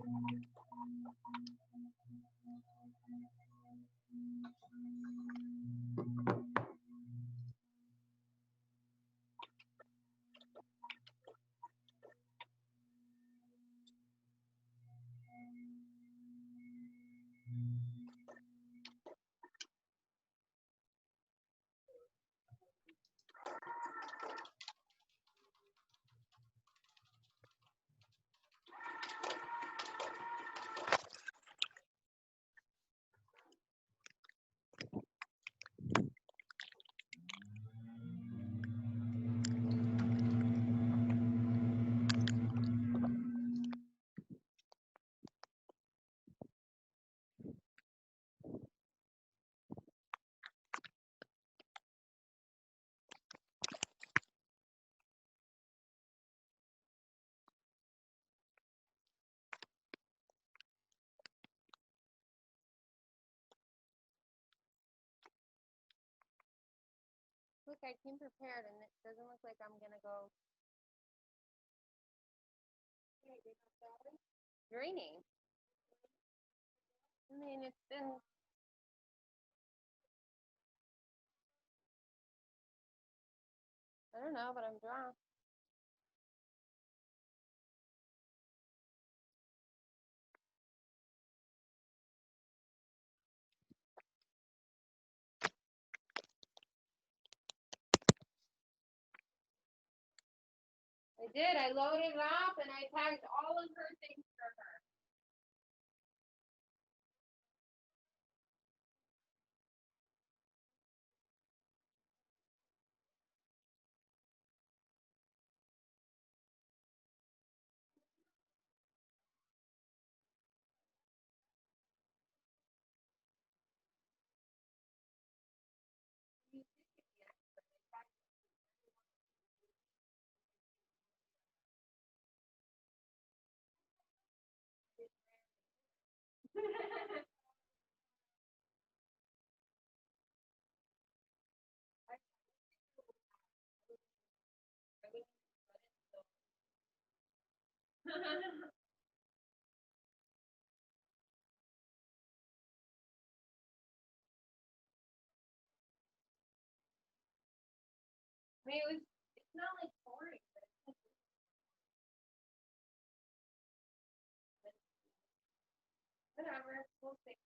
Look, I came prepared, and it doesn't look like I'm gonna go. It's raining. I mean, it's been. I don't know, but I'm drunk. I did. I loaded it up, and I packed all of her things for her. I mean, it was. It's not like pouring, but whatever. We'll see.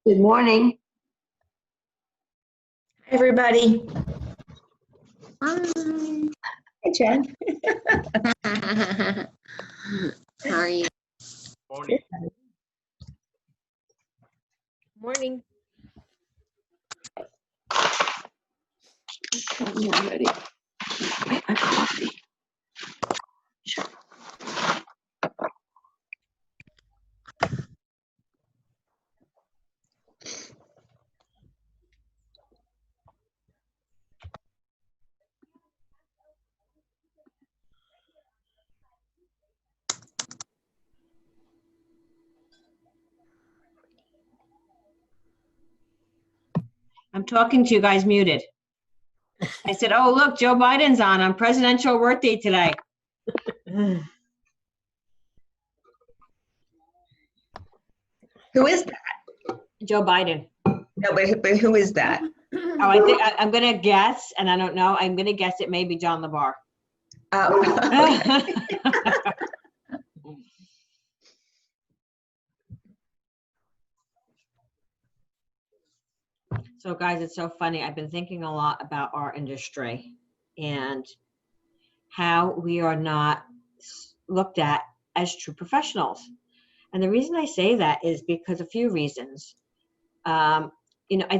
Good morning. Hi, everybody. Hey, Jen. How are you? Morning. Morning. I'm not ready. Get my coffee. I'm talking to you guys muted. I said, oh, look, Joe Biden's on presidential birthday today. Who is that? Joe Biden. No, but who is that? Oh, I think I'm going to guess, and I don't know. I'm going to guess it may be John LeBar. Oh, So guys, it's so funny. I've been thinking a lot about our industry and how we are not looked at as true professionals. And the reason I say that is because a few reasons. I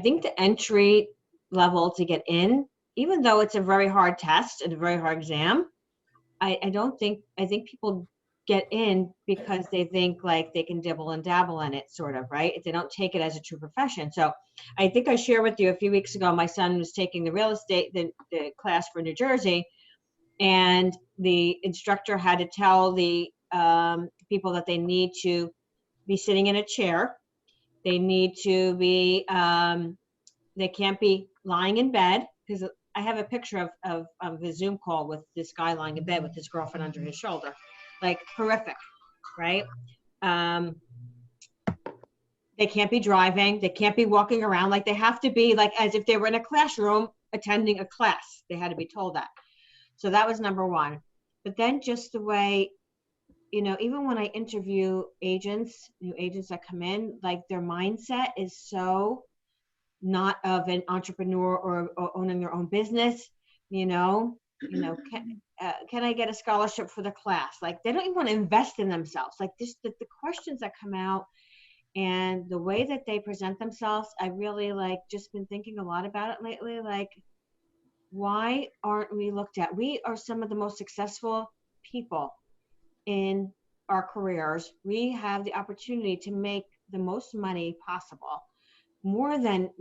think the entry level to get in, even though it's a very hard test and a very hard exam, I think people get in because they think like they can dibble and dabble in it, sort of, right? They don't take it as a true profession. So I think I shared with you a few weeks ago, my son was taking the real estate, the class for New Jersey, and the instructor had to tell the people that they need to be sitting in a chair. They need to be, they can't be lying in bed, because I have a picture of the Zoom call with this guy lying in bed with his girlfriend under his shoulder, like horrific, right? They can't be driving. They can't be walking around. Like they have to be like as if they were in a classroom attending a class. They had to be told that. So that was number one. But then just the way, even when I interview agents, new agents that come in, like their mindset is so not of an entrepreneur or owning their own business, can I get a scholarship for the class? Like they don't even want to invest in themselves. Like this, the questions that come out and the way that they present themselves, I really like just been thinking a lot about it lately. Like, why aren't we looked at? We are some of the most successful people in our careers. We have the opportunity to make the most money possible, more than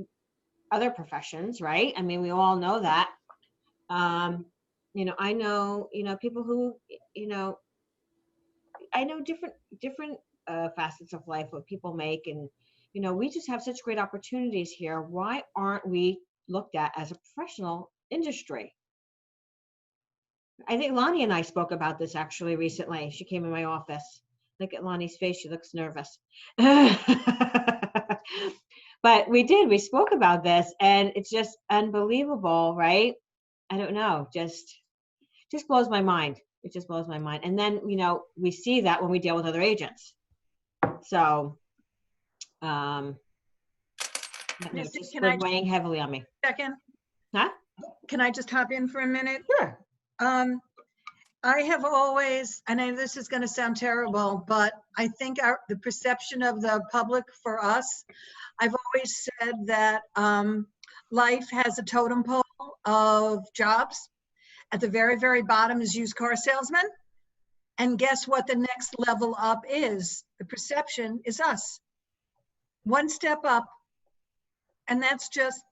other professions, right? I mean, we all know that. I know, people who, I know different facets of life, what people make, and, we just have such great opportunities here. Why aren't we looked at as a professional industry? I think Lonnie and I spoke about this actually recently. She came in my office. Look at Lonnie's face. She looks nervous. But we spoke about this, and it's just unbelievable, right? I don't know, just blows my mind. It just blows my mind. And then, we see that when we deal with other agents. So, it's just weighing heavily on me. Second? Huh? Can I just hop in for a minute? Sure. I have always, and this is going to sound terrible, but I think the perception of the public for us, I've always said that life has a totem pole of jobs. At the very, very bottom is used car salesman. And guess what the next level up is? The perception is us. One step up. And that's just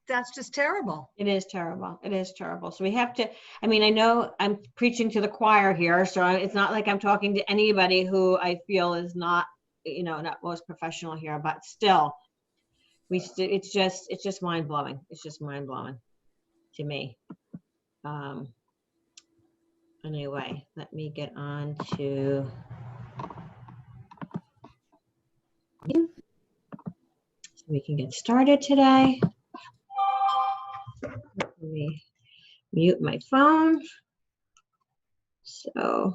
terrible. It is terrible. It is terrible. So we have to, I mean, I know I'm preaching to the choir here, so it's not like I'm talking to anybody who I feel is not, not most professional here, but still, it's just mind blowing. It's just mind blowing to me. Anyway, let me get on to, so we can get started today. Let me mute my phone so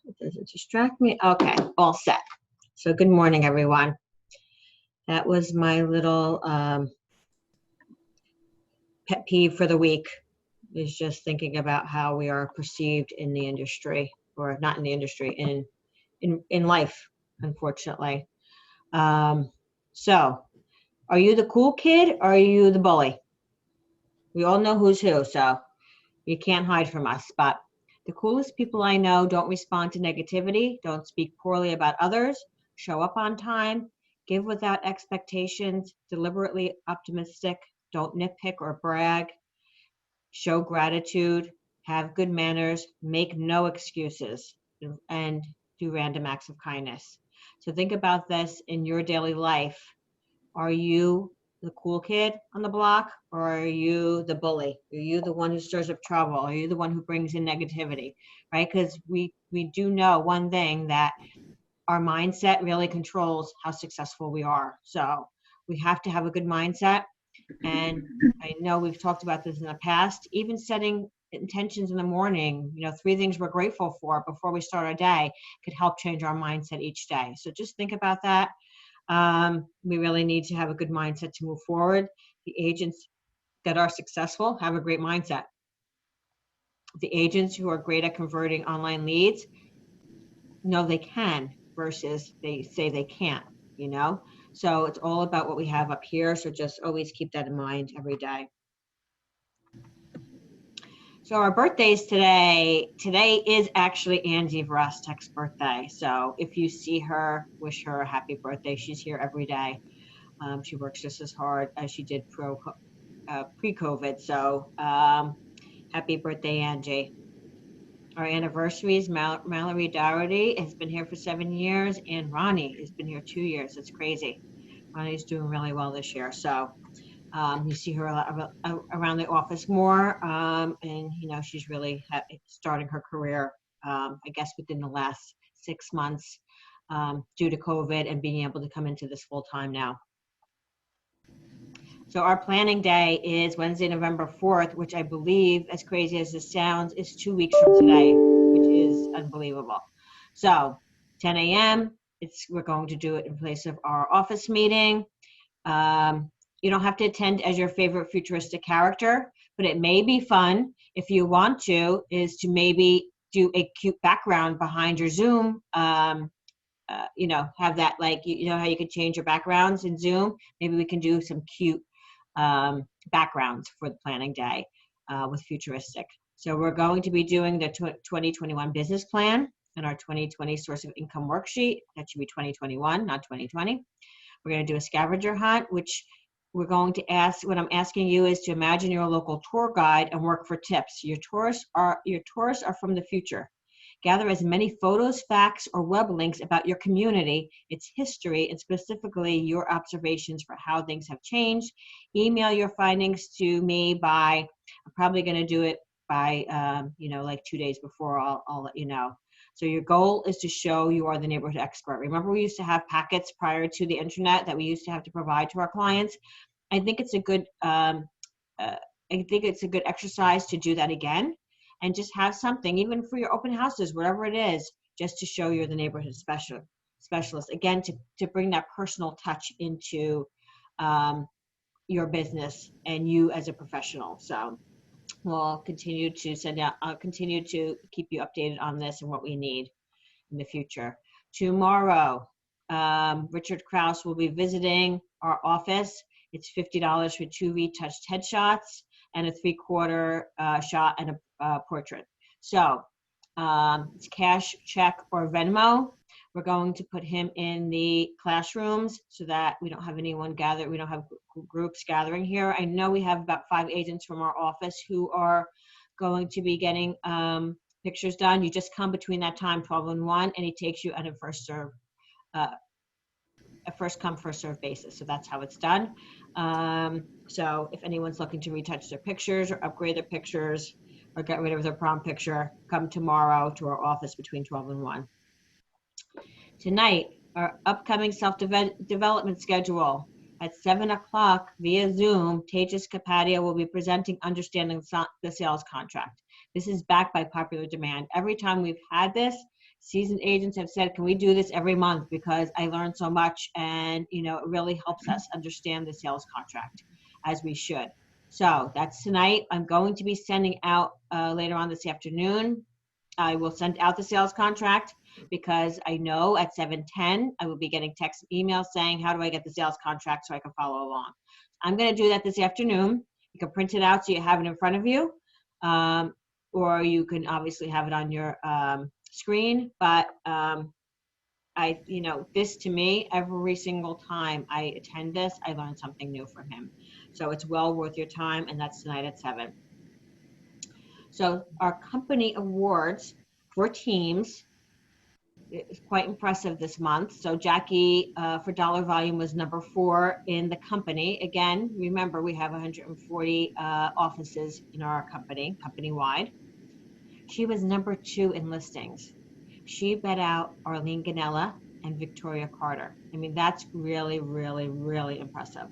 it doesn't distract me. Okay, all set. So good morning, everyone. that was my little pet peeve for the week, is just thinking about how we are perceived in the industry, or not in the industry, in life, unfortunately. So, are you the cool kid or are you the bully? We all know who's who, so you can't hide from us. But the coolest people I know don't respond to negativity, don't speak poorly about others, show up on time, give without expectations, deliberately optimistic, don't nitpick or brag, show gratitude, have good manners, make no excuses, and do random acts of kindness. So think about this in your daily life. Are you the cool kid on the block, or are you the bully? Are you the one who stirs up trouble? Are you the one who brings in negativity, right? Because we do know one thing, that our mindset really controls how successful we are. So we have to have a good mindset. And I know we've talked about this in the past, even setting intentions in the morning, 3 things we're grateful for before we start our day could help change our mindset each day. So just think about that. We really need to have a good mindset to move forward. The agents that are successful have a great mindset. The agents who are great at converting online leads know they can versus they say they can't, So it's all about what we have up here. So just always keep that in mind every day. So our birthdays today is actually Angie Vorostek's birthday. So if you see her, wish her a happy birthday. She's here every day. She works just as hard as she did pre-COVID. So happy birthday, Angie. Our anniversaries, Mallory Dougherty has been here for 7 years, and Ronnie has been here 2 years. It's crazy. Ronnie's doing really well this year. So you see her around the office more, and she's really starting her career, I guess within the last 6 months, due to COVID and being able to come into this full time now. So our planning day is Wednesday, November 4th, which I believe, as crazy as this sounds, is 2 weeks from today, which is unbelievable. So 10 a.m., we're going to do it in place of our office meeting. You don't have to attend as your favorite futuristic character, but it may be fun if you want to, is to maybe do a cute background behind your Zoom. Have that, like, how you could change your backgrounds in Zoom. Maybe we can do some cute backgrounds for the planning day with futuristic. So we're going to be doing the 2021 business plan and our 2020 source of income worksheet. That should be 2021, not 2020. We're going to do a scavenger hunt, which we're going to what I'm asking you is to imagine you're a local tour guide and work for tips. Your tourists are from the future. Gather as many photos, facts, or web links about your community, its history, and specifically your observations for how things have changed. Email your findings to me I'm probably going to do it by, like 2 days before. I'll let you know. So your goal is to show you are the neighborhood expert. Remember, we used to have packets prior to the internet that we used to have to provide to our clients. I think it's a good exercise to do that again, and just have something, even for your open houses, whatever it is, just to show you're the neighborhood specialist. Again, to bring that personal touch into your business and you as a professional. So we'll continue to I'll continue to keep you updated on this and what we need in the future. Tomorrow, Richard Krause will be visiting our office. It's $50 for 2 retouched headshots and a 3/4 shot and a portrait. So it's cash, check, or Venmo. We're going to put him in the classrooms so that we don't have anyone gather. We don't have groups gathering here. I know we have about 5 agents from our office who are going to be getting pictures done. You just come between that time, 12 and 1, and he takes you at a first come, first serve basis. So that's how it's done. So if anyone's looking to retouch their pictures or upgrade their pictures or get rid of their prom picture, come tomorrow to our office between 12 and 1. Tonight, our upcoming self-development schedule at 7 o'clock via Zoom. Tejas Kapadia will be presenting Understanding the Sales Contract. This is backed by popular demand. Every time we've had this, Seasoned agents have said, can we do this every month? Because I learned so much, and it really helps us understand the sales contract as we should. So that's tonight. I'm going to be sending out later on this afternoon. I will send out the sales contract because I know at 7:10 I will be getting text and emails saying, how do I get the sales contract so I can follow along? I'm going to do that this afternoon. You can print it out so you have it in front of you, or you can obviously have it on your screen. But this to me, every single time I attend this, I learn something new from him. So it's well worth your time, and that's tonight at 7. So our company awards for teams is quite impressive this month. So Jackie, for dollar volume, was number 4 in the company. Again, remember, we have 140 offices in our company-wide. She was number 2 in listings. She bet out Arlene Ganella and Victoria Carter. I mean, that's really, really, really impressive.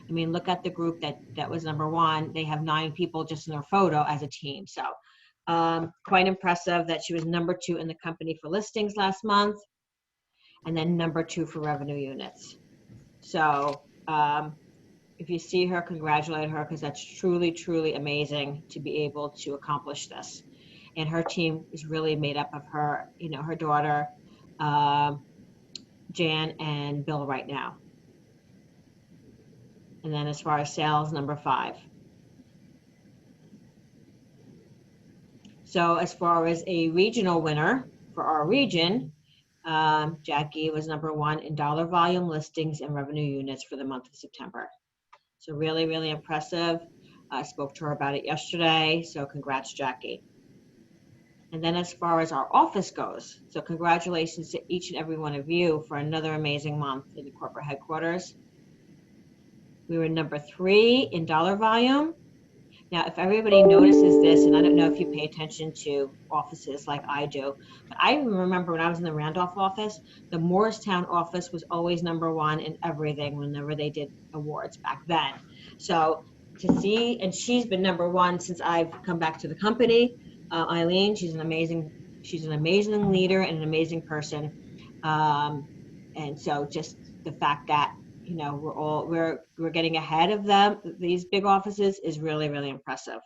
I mean, look at the group that was number 1. They have 9 people just in their photo as a team. So quite impressive that she was number 2 in the company for listings last month, and then number 2 for revenue units. So if you see her, congratulate her, because that's truly, truly amazing to be able to accomplish this. And her team is really made up of her, her daughter, Jan, and Bill right now. And then as far as sales, number 5. So as far as a regional winner for our region, Jackie was number 1 in dollar volume, listings, and revenue units for the month of September. So really, really impressive. I spoke to her about it yesterday, so congrats, Jackie. And then as far as our office goes, so congratulations to each and every one of you for another amazing month in the corporate headquarters. We were number 3 in dollar volume. Now, if everybody notices this, and I don't know if you pay attention to offices like I do, but I remember when I was in the Randolph office, the Morristown office was always number 1 in everything whenever they did awards back then. So to see, and she's been number 1 since I've come back to the company. Eileen, she's an amazing leader and an amazing person. And so just the fact that we're getting ahead of them, these big offices, is really, really impressive.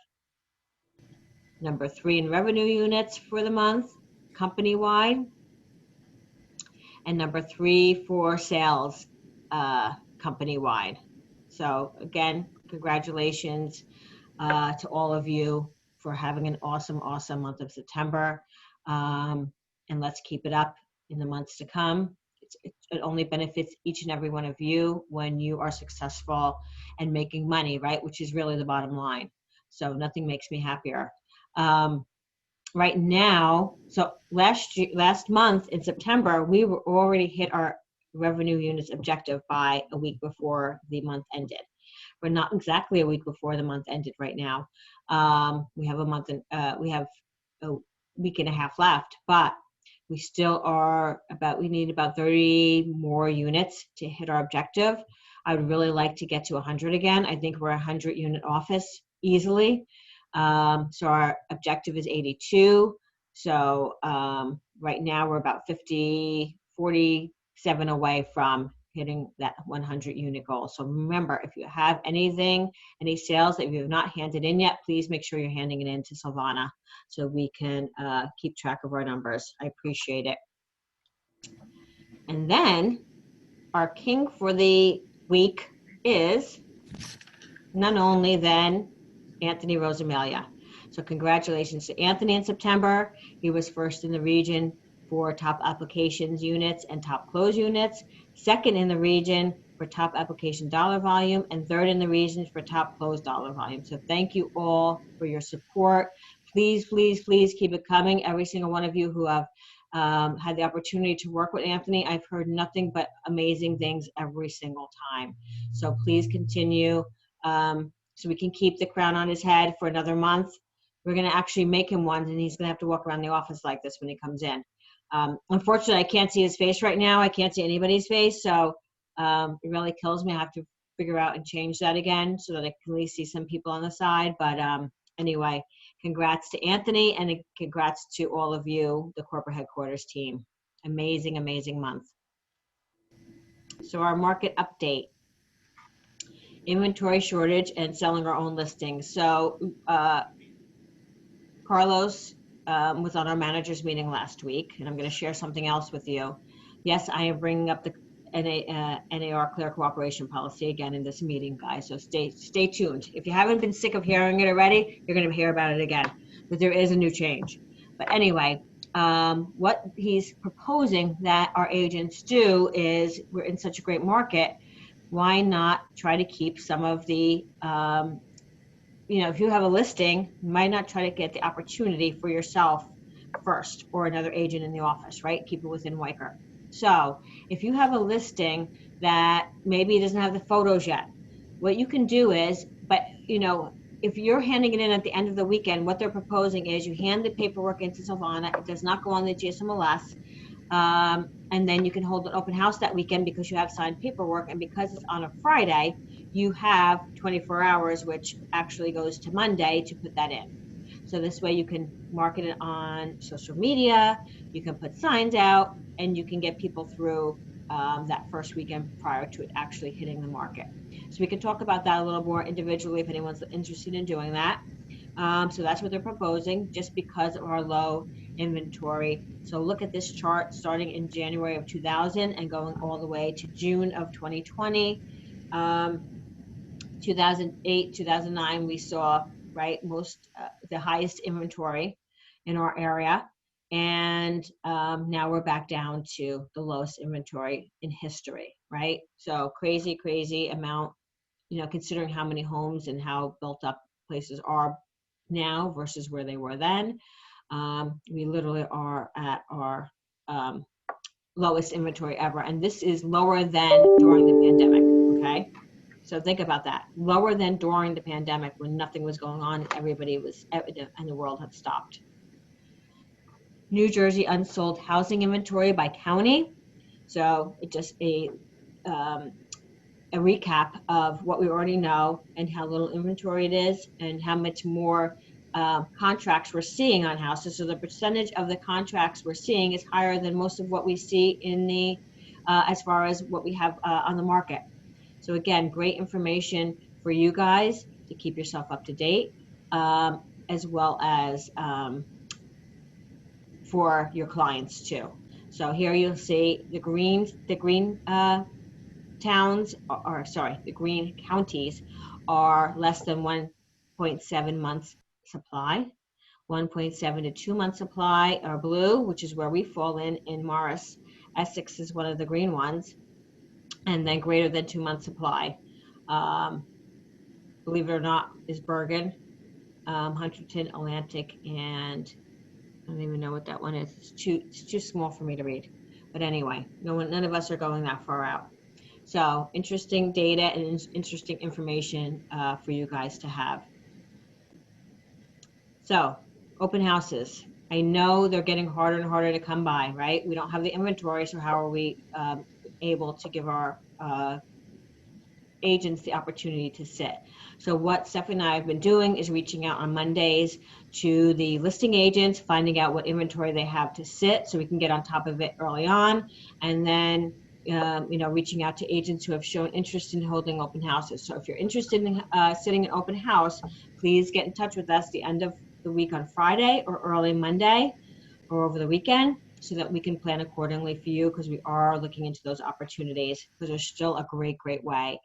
Number 3 in revenue units for the month, company-wide, and number 3 for sales, company-wide. So again, congratulations to all of you for having an awesome, awesome month of September. And let's keep it up in the months to come. It only benefits each and every one of you when you are successful and making money, right? Which is really the bottom line. So nothing makes me happier. Right now, so last month in September, we were already hit our revenue units objective by a week before the month ended. We're not exactly a week before the month ended right now. We have a week and a half left, but we still are we need about 30 more units to hit our objective. I would really like to get to 100 again. I think we're a 100 unit office easily. So our objective is 82. So right now we're about 47 away from hitting that 100 unit goal. So remember, if you have any sales that you have not handed in yet, please make sure you're handing it in to Silvana so we can keep track of our numbers. I appreciate it. And then our king for the week is none only than Anthony Rosamalia. So congratulations to Anthony in September. He was first in the region for top applications units and top close units, second in the region for top application dollar volume, and third in the region for top close dollar volume. So thank you all for your support. Please, please, please keep it coming. Every single one of you who have had the opportunity to work with Anthony, I've heard nothing but amazing things every single time. So please continue so we can keep the crown on his head for another month. We're going to actually make him one, and he's going to have to walk around the office like this when he comes in. Unfortunately, I can't see his face right now. I can't see anybody's face, so it really kills me. I have to figure out and change that again so that I can at least see some people on the side. But anyway, Congrats to Anthony and congrats to all of you, the corporate headquarters team. Amazing, amazing month. So our market update. Inventory shortage and selling our own listings. So Carlos was on our managers meeting last week, and I'm going to share something else with you. Yes, I am bringing up the NAR Clear Cooperation Policy again in this meeting, guys. So stay tuned. If you haven't been sick of hearing it already, you're going to hear about it again. But there is a new change. But anyway, what he's proposing that our agents do is, we're in such a great market, why not try to keep some of the, if you have a listing, you might not try to get the opportunity for yourself first or another agent in the office, right? Keep it within Wyker. So if you have a listing that maybe doesn't have the photos yet, what you can do is, if you're handing it in at the end of the weekend, what they're proposing is you hand the paperwork into Silvana. It does not go on the GSMLS. And then you can hold an open house that weekend because you have signed paperwork. And because it's on a Friday, you have 24 hours, which actually goes to Monday to put that in. So this way you can market it on social media, you can put signs out, and you can get people through that first weekend prior to it actually hitting the market. So we can talk about that a little more individually if anyone's interested in doing that. So that's what they're proposing, just because of our low inventory. So look at this chart starting in January of 2000 and going all the way to June of 2020. 2008, 2009, we saw, right, the highest inventory in our area. And now we're back down to the lowest inventory in history, right? So crazy amount, considering how many homes and how built up places are now versus where they were then. We literally are at our lowest inventory ever. And this is lower than during the pandemic, okay? So think about that. Lower than during the pandemic when nothing was going on and everybody was, and the world had stopped. New Jersey unsold housing inventory by county. So it just a recap of what we already know and how little inventory it is and how much more contracts we're seeing on houses. So the percentage of the contracts we're seeing is higher than most of what we see in the, as far as what we have on the market. So again, great information for you guys to keep yourself up to date, as well as for your clients too. So here you'll see the green towns, or sorry, the green counties are less than 1.7 months supply. 1.7 to 2 month supply are blue, which is where we fall in Morris. Essex is one of the green ones. And then greater than 2 month supply. Believe it or not, is Bergen, Huntington, Atlantic, and I don't even know what that one is. It's too small for me to read. But anyway, none of us are going that far out. So interesting data and interesting information for you guys to have. So open houses. I know they're getting harder and harder to come by, right? We don't have the inventory, so how are we able to give our agents the opportunity to sit? So what Stephanie and I have been doing is reaching out on Mondays to the listing agents, finding out what inventory they have to sit so we can get on top of it early on, and then reaching out to agents who have shown interest in holding open houses. So if you're interested in sitting an open house, please get in touch with us the end of the week on Friday or early Monday or over the weekend, so that we can plan accordingly for you, because we are looking into those opportunities, because there's still a great way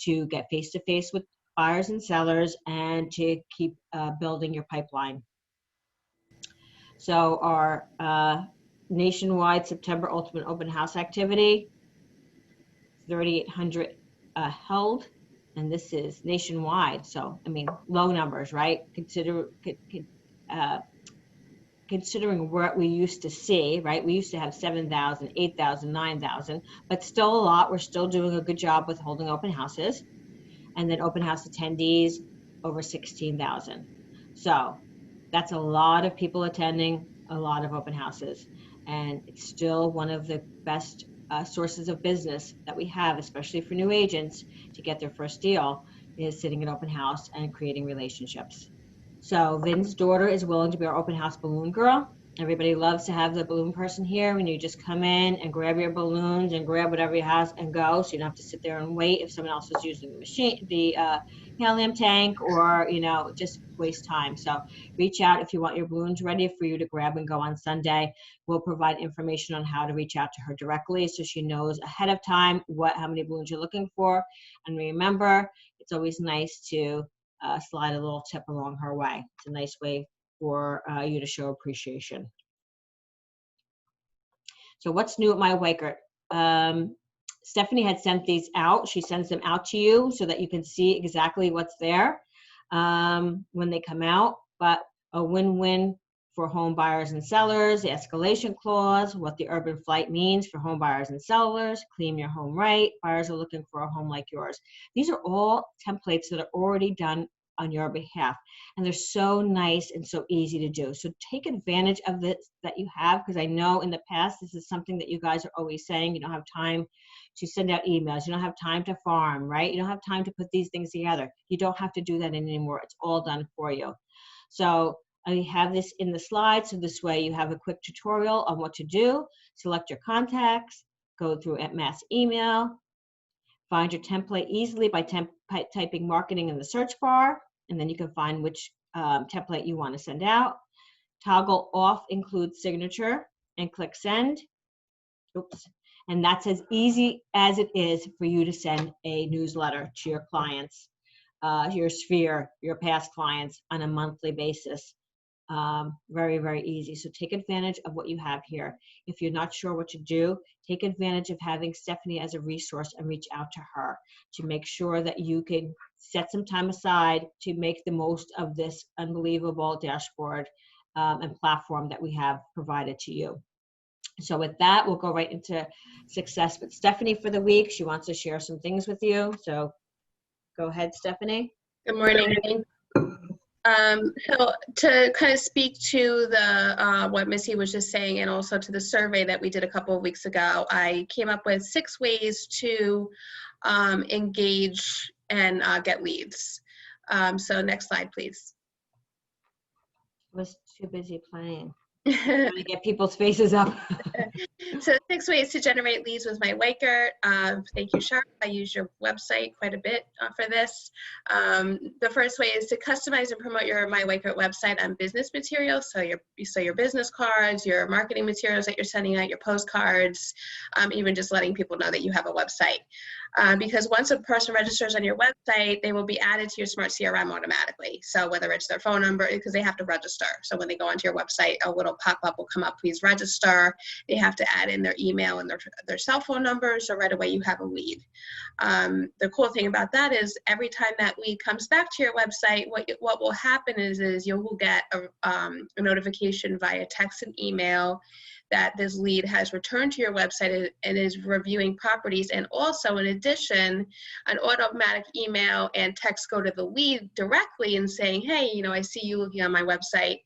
to get face-to-face with buyers and sellers and to keep building your pipeline. So our nationwide September Ultimate Open House activity, 3,800 held, and this is nationwide. So, I mean, low numbers, right? Considering what we used to see, right? We used to have 7,000, 8,000, 9,000, but still a lot. We're still doing a good job with holding open houses. And then open house attendees, over 16,000. So that's a lot of people attending, a lot of open houses. And it's still one of the best sources of business that we have, especially for new agents to get their first deal, is sitting at open house and creating relationships. So Vin's daughter is willing to be our open house balloon girl. Everybody loves to have the balloon person here when you just come in and grab your balloons and grab whatever you have and go. So you don't have to sit there and wait if someone else is using the machine, the helium tank, or, you know, just waste time. So reach out if you want your balloons ready for you to grab and go on Sunday. We'll provide information on how to reach out to her directly so she knows ahead of time how many balloons you're looking for. And remember, it's always nice to slide a little tip along her way. It's a nice way for you to show appreciation. So what's new at My Weichert? Stephanie had sent these out. She sends them out to you so that you can see exactly what's there when they come out. But a win-win for home buyers and sellers, the escalation clause, what the urban flight means for home buyers and sellers, claim your home right, buyers are looking for a home like yours. These are all templates that are already done on your behalf, and they're so nice and so easy to do. So take advantage of this that you have, because I know in the past this is something that you guys are always saying you don't have time to send out emails, you don't have time to farm, right? You don't have time to put these things together. You don't have to do that anymore. It's all done for you. So I have this in the slides, so this way you have a quick tutorial on what to do. Select your contacts, go through at mass email, find your template easily by typing marketing in the search bar, and then you can find which template you want to send out. Toggle off include signature and click send. Oops. And that's as easy as it is for you to send a newsletter to your clients, your sphere, your past clients on a monthly basis. Very, very easy. So take advantage of what you have here. If you're not sure what to do, take advantage of having Stephanie as a resource and reach out to her to make sure that you can set some time aside to make the most of this unbelievable dashboard and platform that we have provided to you. So with that, we'll go right into success with Stephanie for the week. She wants to share some things with you. So go ahead, Stephanie. Good morning. So to kind of speak to the what Missy was just saying, and also to the survey that we did a couple of weeks ago, I came up with 6 ways to engage and get leads. So next slide, please. I was too busy playing. Trying to get people's faces up. So 6 ways to generate leads with My Weichert. Thank you, Sharp. I use your website quite a bit for this. The first way is to customize and promote your My Weichert website on business materials. So your business cards, your marketing materials that you're sending out, your postcards, even just letting people know that you have a website. Because once a person registers on your website, they will be added to your Smart CRM automatically. So whether it's their phone number, because they have to register. So when they go onto your website, a little pop-up will come up, please register. They have to add in their email and their cell phone number, so right away you have a lead. The cool thing about that is every time that lead comes back to your website, what will happen is you will get a notification via text and email that this lead has returned to your website and is reviewing properties. And also, in addition, an automatic email and text go to the lead directly and saying, hey, I see you looking on my website,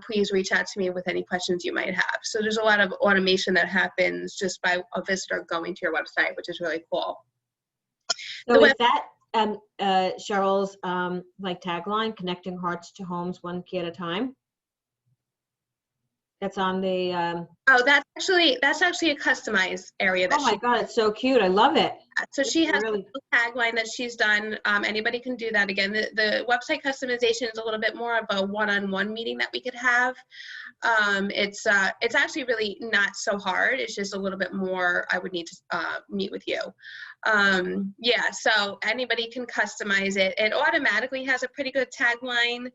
please reach out to me with any questions you might have. So there's a lot of automation that happens just by a visitor going to your website, which is really cool. So is that Cheryl's tagline, connecting hearts to homes one key at a time? That's on the oh, that's actually a customized area. Oh my God, it's so cute. I love it. So she has really a tagline that she's done. Anybody can do that. Again, the website customization is a little bit more of a one-on-one meeting that we could have. It's actually really not so hard. It's just a little bit more, I would need to meet with you. Yeah, so anybody can customize it. It automatically has a pretty good tagline.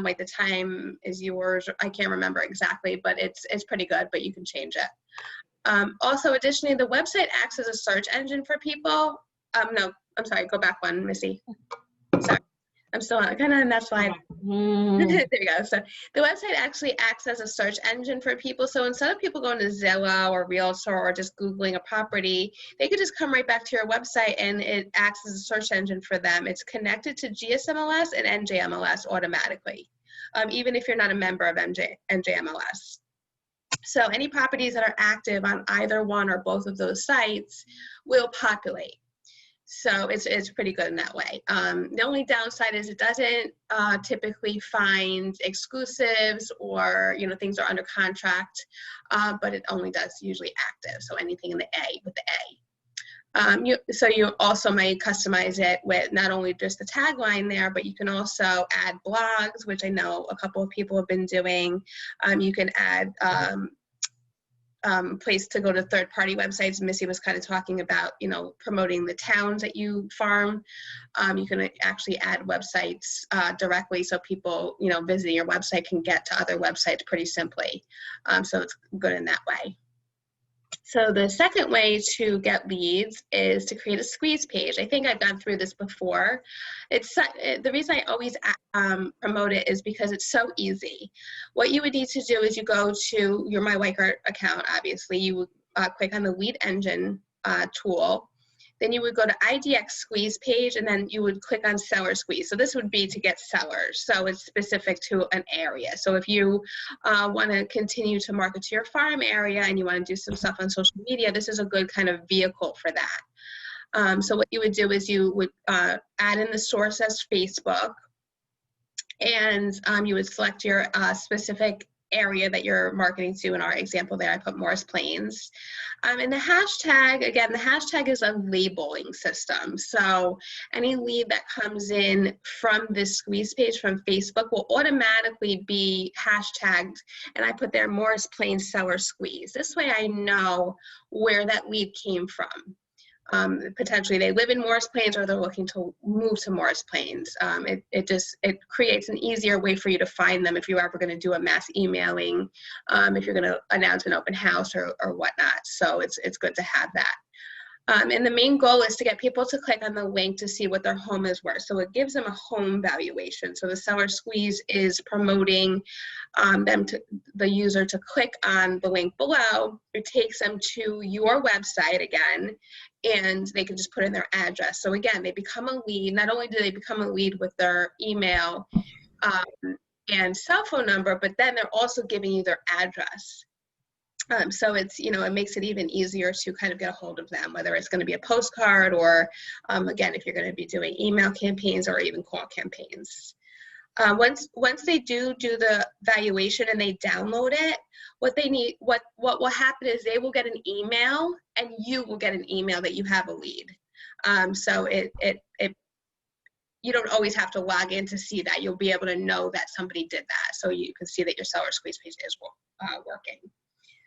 Like the time is yours. I can't remember exactly, but it's pretty good, but you can change it. Also, additionally, the website acts as a search engine for people. No, I'm sorry, go back one, Missy. Sorry, I'm still kind of on that slide. There you go. So the website actually acts as a search engine for people. So instead of people going to Zillow or Realtor or just Googling a property, they could just come right back to your website and it acts as a search engine for them. It's connected to GSMLS and NJMLS automatically, even if you're not a member of NJMLS. So any properties that are active on either one or both of those sites will populate. So it's pretty good in that way. The only downside is it doesn't typically find exclusives or, you know, things are under contract, but it only does usually active. So anything in the A with the A. So you also might customize it with not only just the tagline there, but you can also add blogs, which I know a couple of people have been doing. You can add place to go to third-party websites. Missy was kind of talking about, you know, promoting the towns that you farm. You can actually add websites directly, so people, you know, visiting your website can get to other websites pretty simply. So it's good in that way. So the second way to get leads is to create a squeeze page. I think I've gone through this before. The reason I always promote it is because it's so easy. What you would need to do is you go to your MyWiker account, obviously. You would click on the lead engine tool. Then you would go to IDX squeeze page, and then you would click on seller squeeze. So this would be to get sellers. So it's specific to an area. So if you want to continue to market to your farm area and you want to do some stuff on social media, this is a good kind of vehicle for that. So what you would do is you would add in the source as Facebook, and you would select your specific area that you're marketing to. In our example there, I put Morris Plains. And the hashtag, again, the hashtag is a labeling system. So any lead that comes in from this squeeze page from Facebook will automatically be hashtagged, and I put there Morris Plains seller squeeze. This way I know where that lead came from. Potentially they live in Morris Plains, or they're looking to move to Morris Plains. It creates an easier way for you to find them if you're ever going to do a mass emailing, if you're going to announce an open house or whatnot. So it's good to have that. And the main goal is to get people to click on the link to see what their home is worth. So it gives them a home valuation. So the seller squeeze is promoting the user to click on the link below. It takes them to your website again, and they can just put in their address. So again, they become a lead. Not only do they become a lead with their email and cell phone number, but then they're also giving you their address. So it's, you know, it makes it even easier to kind of get a hold of them, whether it's going to be a postcard or, again, if you're going to be doing email campaigns or even call campaigns. Once they do the valuation and they download it, what will happen is they will get an email, and you will get an email that you have a lead. So you don't always have to log in to see that. You'll be able to know that somebody did that, so you can see that your seller squeeze page is working.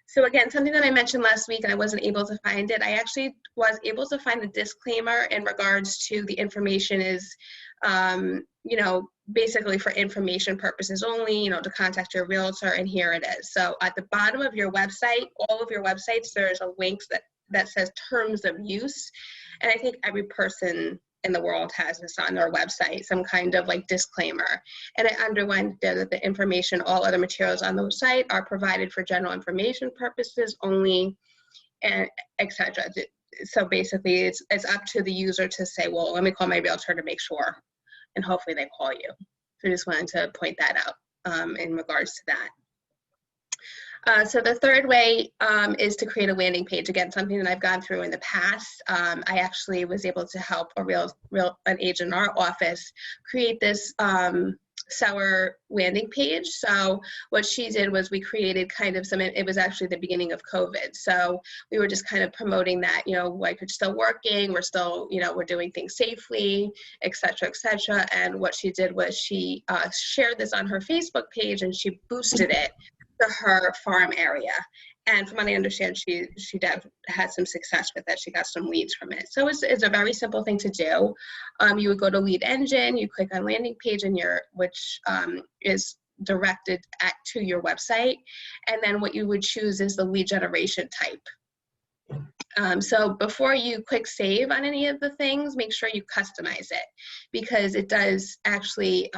So again, something that I mentioned last week and I wasn't able to find it, I actually was able to find the disclaimer in regards to the information is, you know, basically for information purposes only, you know, to contact your realtor, and here it is. So at the bottom of your website, all of your websites, there's a link that says terms of use. And I think every person in the world has this on their website, some kind of like disclaimer. And it underlined there that the information, all other materials on the site are provided for general information purposes only, and etc. So basically it's up to the user to say, well, let me call my realtor to make sure, and hopefully they call you. So I just wanted to point that out in regards to that. So the third way is to create a landing page. Again, something that I've gone through in the past. I actually was able to help an agent in our office create this seller landing page. So what she did was we created kind of it was actually the beginning of COVID. So we were just kind of promoting that, you know, like we're still working, we're still, you know, we're doing things safely, et cetera, et cetera. And what she did was she shared this on her Facebook page, and she boosted it to her farm area. And from what I understand, she had some success with it. She got some leads from it. So it's a very simple thing to do. You would go to Lead Engine, you click on landing page, and which is directed to your website. And then what you would choose is the lead generation type. So before you click save on any of the things, make sure you customize it, because it does actually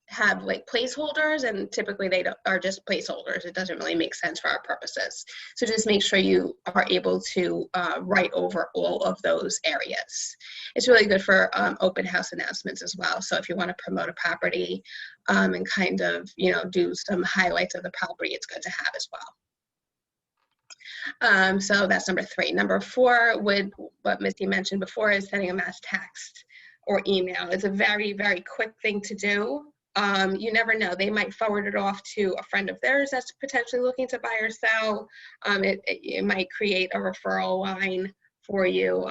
have like placeholders, and typically they are just placeholders. It doesn't really make sense for our purposes. So just make sure you are able to write over all of those areas. It's really good for open house announcements as well. So if you want to promote a property and kind of, you know, do some highlights of the property, it's good to have as well. So that's number 3. Number 4 would, what Missy mentioned before, is sending a mass text or email. It's a very, very quick thing to do. You never know. They might forward it off to a friend of theirs that's potentially looking to buy or sell. It might create a referral line for you.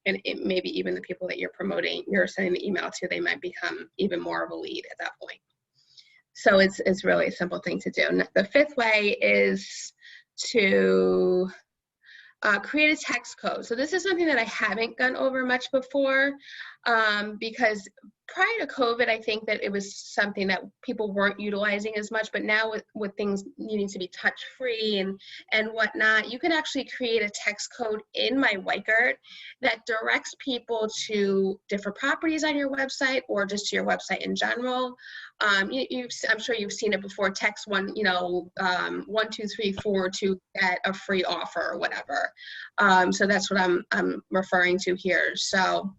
And it maybe even the people that you're promoting, you're sending the email to, they might become even more of a lead at that point. So it's really a simple thing to do. And the 5th way is to create a text code. So this is something that I haven't gone over much before, because prior to COVID, I think that it was something that people weren't utilizing as much, but now with things needing to be touch-free and whatnot, you can actually create a text code in My Weichert that directs people to different properties on your website or just to your website in general. I'm sure you've seen it before. Text 123 4 to get a free offer or whatever. So that's what I'm referring to here. So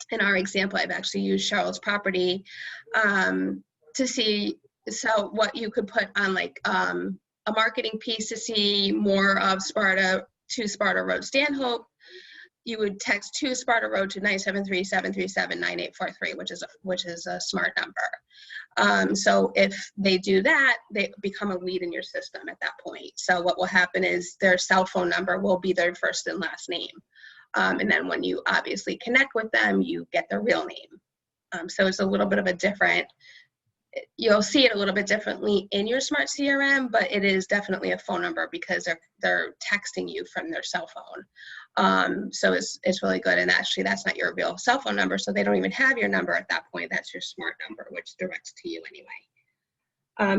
in our example, I've actually used Cheryl's property to see what you could put on like a marketing piece to see more of Sparta to Sparta Road, Stanhope. You would text to Sparta Road to 973-737-9843, which is a smart number. So if they do that, they become a lead in your system at that point. So what will happen is their cell phone number will be their first and last name. And then when you obviously connect with them, you get their real name. So it's a little bit of a different, you'll see it a little bit differently in your Smart CRM, but it is definitely a phone number because they're texting you from their cell phone. So it's really good. And actually that's not your real cell phone number. So they don't even have your number at that point. That's your smart number, which directs to you anyway.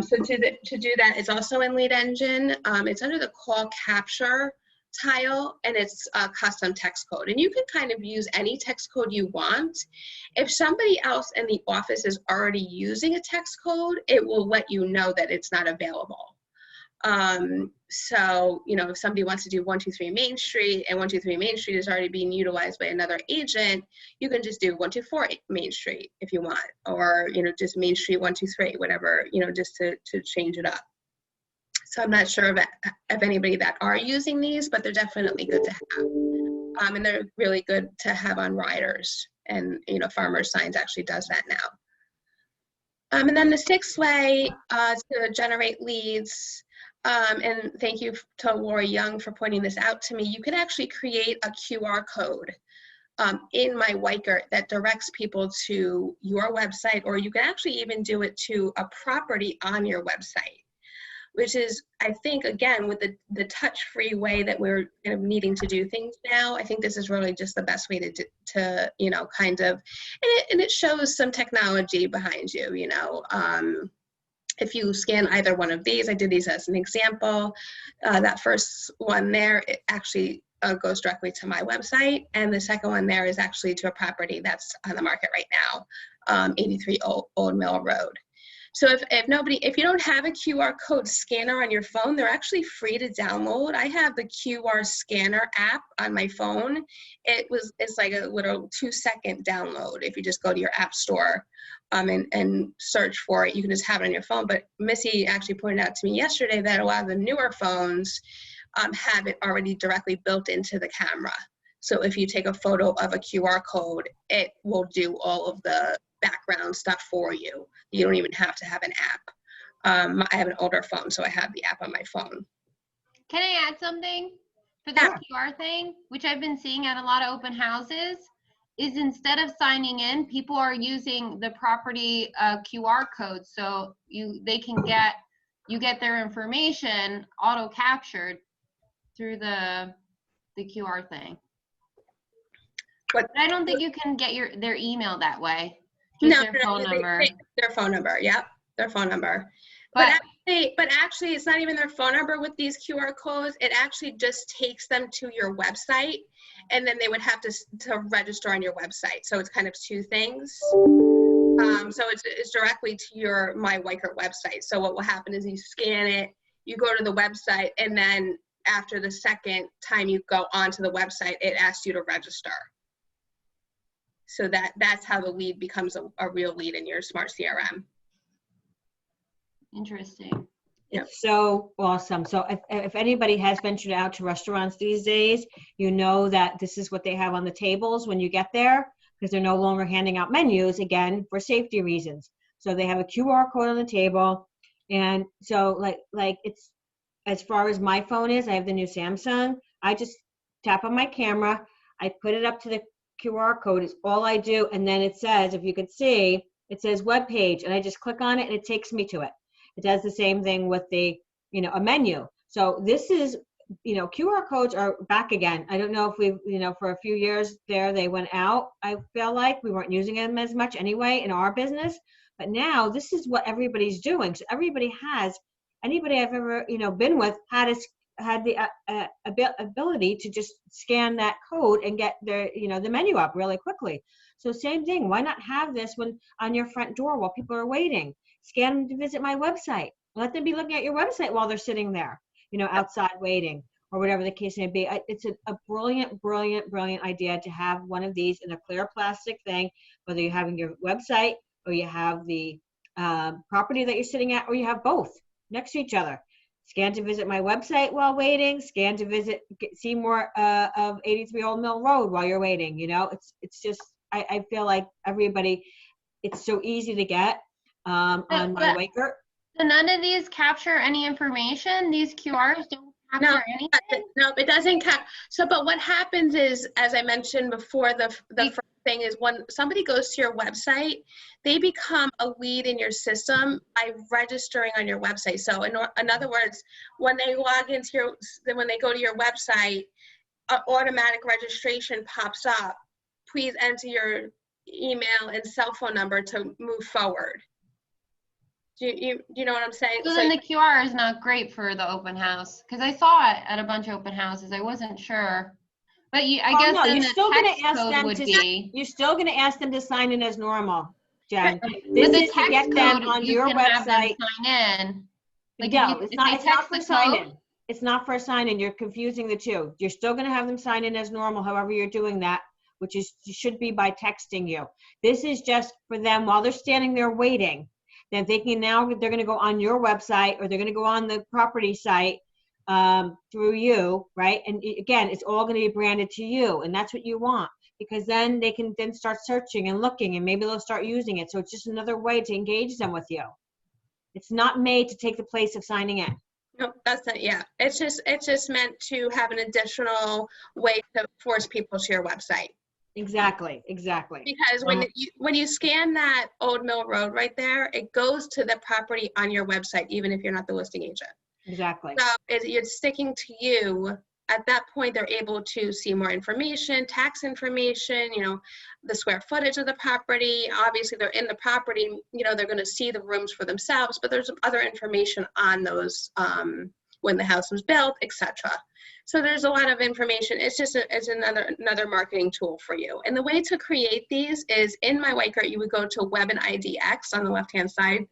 So to do that, it's also in Lead Engine. It's under the call capture tile, and it's a custom text code, and you can kind of use any text code you want. If somebody else in the office is already using a text code, it will let you know that it's not available. So if somebody wants to do 123 Main Street and 123 Main Street is already being utilized by another agent, you can just do 124 Main Street if you want, or just Main Street 123, whatever, just to change it up. So I'm not sure of anybody that are using these, but they're definitely good to have. And they're really good to have on riders. And, Farmers Signs actually does that now. And then the 6th way to generate leads, and thank you to Laura Young for pointing this out to me, you can actually create a QR code in My Weichert that directs people to your website, or you can actually even do it to a property on your website, which is, I think, again, with the touch-free way that we're kind of needing to do things now, I think this is really just the best way to kind of, and it shows some technology behind you, If you scan either one of these, I did these as an example, that first one there, it actually goes directly to my website, and the second one there is actually to a property that's on the market right now, 83 Old Mill Road. So if you don't have a QR code scanner on your phone, they're actually free to download. I have the QR scanner app on my phone. It's like a little 2-second download. If you just go to your app store and search for it, you can just have it on your phone. But Missy actually pointed out to me yesterday that a lot of the newer phones have it already directly built into the camera. So if you take a photo of a QR code, it will do all of the background stuff for you. You don't even have to have an app. I have an older phone, so I have the app on my phone. Can I add something for this QR thing, which I've been seeing at a lot of open houses, is instead of signing in, people are using the property QR code, so you get their information auto captured through the QR thing. But I don't think you can get their email that way. Just their phone number. Their phone number, yep, their phone number. But actually, it's not even their phone number with these QR codes. It actually just takes them to your website, and then they would have to register on your website. So it's kind of two things. So it's directly to your My Weichert website. So what will happen is you scan it, you go to the website, and then after the second time you go onto the website, it asks you to register. So that's how the lead becomes a real lead in your Smart CRM. Interesting. Yep. It's so awesome. So if anybody has ventured out to restaurants these days, you know that this is what they have on the tables when you get there, because they're no longer handing out menus, again, for safety reasons. So they have a QR code on the table. And so like it's, as far as my phone is, I have the new Samsung. I just tap on my camera. I put it up to the QR code. It's all I do. And then it says, if you could see, it says web page, and I just click on it and it takes me to it. It does the same thing with the, a menu. So this is, QR codes are back again. I don't know if we've, for a few years there, they went out. I feel like we weren't using them as much anyway in our business, but now this is what everybody's doing. So anybody I've ever, been with had the ability to just scan that code and get their, the menu up really quickly. So same thing. Why not have this on your front door while people are waiting? Scan them to visit my website. Let them be looking at your website while they're sitting there, outside waiting, or whatever the case may be. It's a brilliant, brilliant, brilliant idea to have one of these in a clear plastic thing, whether you're having your website or you have the property that you're sitting at, or you have both next to each other. Scan to visit my website while waiting. Scan to see more of 83 Old Mill Road while you're waiting. It's just, I feel like everybody, it's so easy to get on my Waker. So none of these capture any information? These QRs don't capture anything? No, it doesn't so, but what happens is, as I mentioned before, the first thing is when somebody goes to your website, they become a lead in your system by registering on your website. So in other words, when they log into when they go to your website, an automatic registration pops up. Please enter your email and cell phone number to move forward. Do you know what I'm saying? So then the QR is not great for the open house, because I saw it at a bunch of open houses. I wasn't sure. But I guess no, then you're the still gonna text ask code them would to be. You're still going to ask them to sign in as normal, Jen. But This the is to text get them code, on you your can have them website. sign in. Like No, if it's they not text for the sign code. in. It's not for a sign in. You're confusing the two. You're still going to have them sign in as normal, however you're doing that, which should be by texting you. This is just for them while they're standing there waiting. They're thinking now they're going to go on your website, or they're going to go on the property site through you, right? And again, it's all going to be branded to you, and that's what you want, because then they can then start searching and looking, and maybe they'll start using it. So it's just another way to engage them with you. It's not made to take the place of signing in. No, that's not. Yeah, it's just meant to have an additional way to force people to your website. Exactly. Because when you scan that Old Mill Road right there, it goes to the property on your website, even if you're not the listing agent. Exactly. So it's sticking to you. At that point, they're able to see more information, tax information, the square footage of the property. Obviously, they're in the property, they're going to see the rooms for themselves, but there's other information on those when the house was built, etc. So there's a lot of information. It's just it's another marketing tool for you. And the way to create these is in my Waker, you would go to Web and IDX on the left-hand side,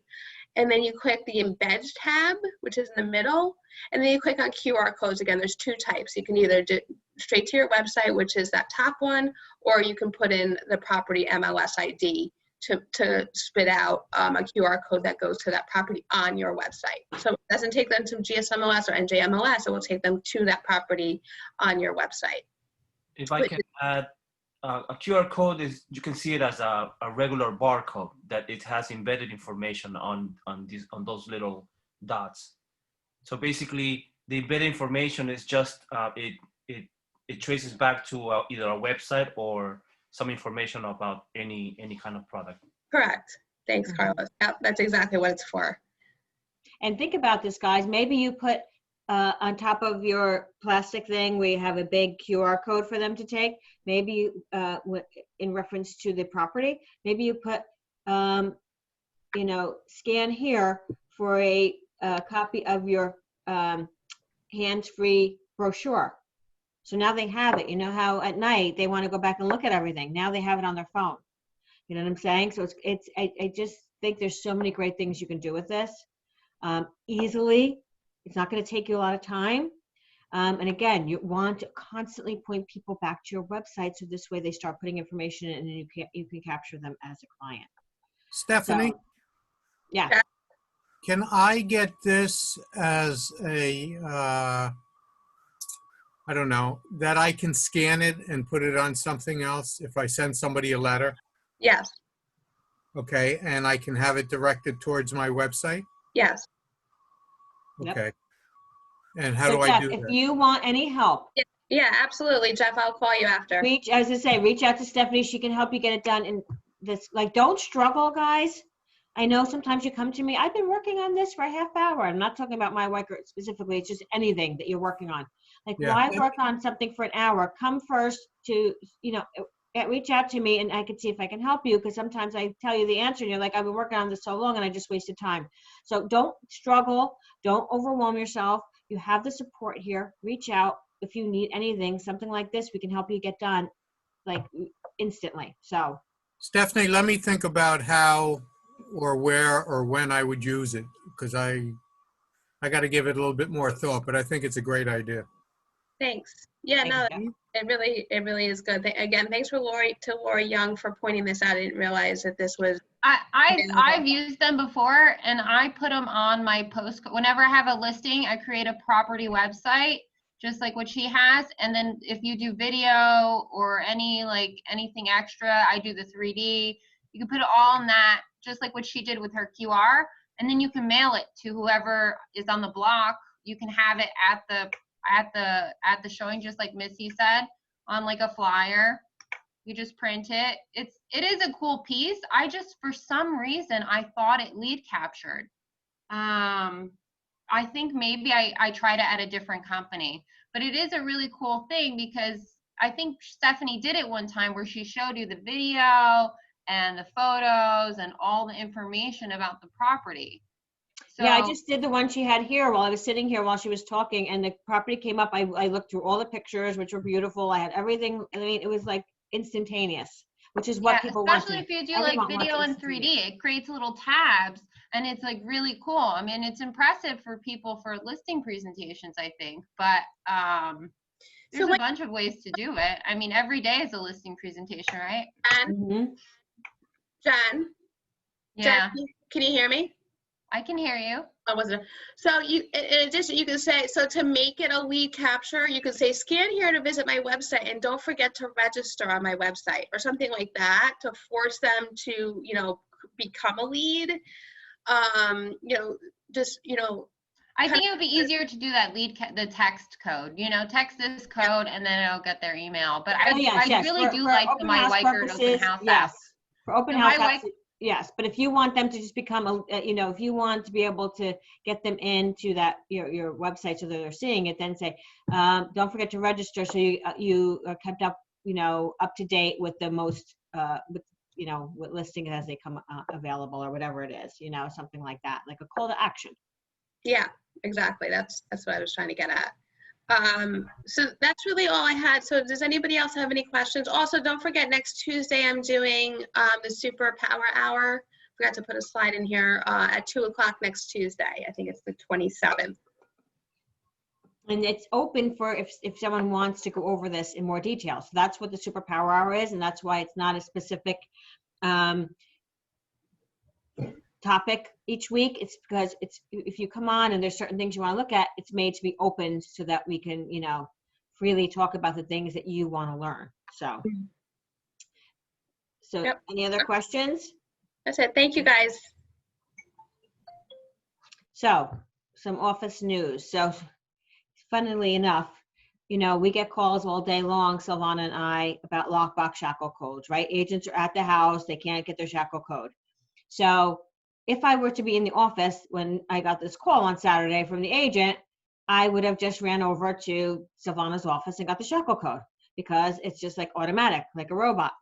and then you click the Embed tab, which is in the middle, and then you click on QR codes. Again, there's two types. You can either do straight to your website, which is that top one, or you can put in the property MLS ID to spit out a QR code that goes to that property on your website. So it doesn't take them to GSMLS or NJMLS, it will take them to that property on your website. If I can add, a QR code you can see it as a regular barcode that it has embedded information on those little dots. So basically, the embedded information is just it traces back to either a website or some information about any kind of product. Correct. Thanks, Carlos. Yep, that's exactly what it's for. And think about this, guys. Maybe you put on top of your plastic thing, we have a big QR code for them to take. Maybe in reference to the property, maybe you put, scan here for a copy of your hands-free brochure. So now they have it. You know how at night they want to go back and look at everything. Now they have it on their phone. You know what I'm saying? So I just think there's so many great things you can do with this easily. It's not going to take you a lot of time. And again, you want to constantly point people back to your website, so this way they start putting information in and you can capture them as a client. Stephanie? So, yeah. Can I get this as a, I don't know, that I can scan it and put it on something else if I send somebody a letter? Yes, Okay, and I can have it directed towards my website? yes. Yep. Okay. And how So do I Jeff, do if that? you want any help, Yeah, absolutely, Jeff. I'll call you after. as I say, reach out to Stephanie. She can help you get it done. And this, like, don't struggle, guys. I know sometimes you come to me, I've been working on this for a half hour. I'm not talking about my work specifically. It's just anything that you're working on. Like, Yeah. why work on something for an hour? Come first to, reach out to me and I can see if I can help you, because sometimes I tell you the answer and you're like, I've been working on this so long and I just wasted time. So don't struggle. Don't overwhelm yourself. You have the support here. Reach out if you need anything, something like this, we can help you get done like instantly. So Stephanie, let me think about how or where or when I would use it, because I got to give it a little bit more thought, but I think it's a great idea. Thanks. Yeah, thank no, you. it really is good. Again, thanks to Lori Young for pointing this out. I didn't realize that this was. I've used them before, and I put them on my post. Whenever I have a listing, I create a property website, just like what she has. And then if you do video or anything extra, I do the 3D. You can put it all in that, just like what she did with her QR. And then you can mail it to whoever is on the block. You can have it at the showing, just like Missy said, on like a flyer. You just print it. It is a cool piece. I just, for some reason, I thought it lead captured. I think maybe I tried it at a different company, but it is a really cool thing, because I think Stephanie did it one time where she showed you the video and the photos and all the information about the property. So, Yeah, I just did the one she had here while I was sitting here while she was talking, and the property came up. I looked through all the pictures, which were beautiful. I had everything. I mean, it was like instantaneous, which is what people want. especially if you do Everyone like wants video and instantaneous. 3D, it creates little tabs, and it's like really cool. I mean, it's impressive for people for listing presentations, I think, but there's a bunch of ways to do it. I mean, every day is a listing presentation, right? Mhm. Jen, Yeah, can you hear me? I can hear you. Oh, wasn't it? So in addition, you can say, so to make it a lead capture, you can say, scan here to visit my website and don't forget to register on my website, or something like that, to force them to, become a lead. I think it would be easier to do that the text code, text this code and then it'll get their email. But I really do like the My Weichert open house app. Yes, for open The house My apps, yes. But if you want them to just become if you want to be able to get them into that your website so that they're seeing it, then say, don't forget to register so you are kept up up to date with the most with listings as they come available, or whatever it is, something like that, like a call to action. Yeah, exactly. That's what I was trying to get at. So that's really all I had. So does anybody else have any questions? Also, don't forget, next Tuesday I'm doing the Super Power Hour. Forgot to put a slide in here at 2:00 next Tuesday. I think it's the 27th. And it's open for if someone wants to go over this in more detail. So that's what the Super Power Hour is, and that's why it's not a specific topic each week. It's because if you come on and there's certain things you want to look at, it's made to be open so that we can freely talk about the things that you want to learn. So Yep. Any other questions? That's it. Thank you, guys. So some office news. So funnily enough, we get calls all day long, Silvana and I, about lockbox shackle codes, right? Agents are at the house, they can't get their shackle code. So if I were to be in the office when I got this call on Saturday from the agent, I would have just ran over to Silvana's office and got the shackle code, because it's just like automatic, like a robot.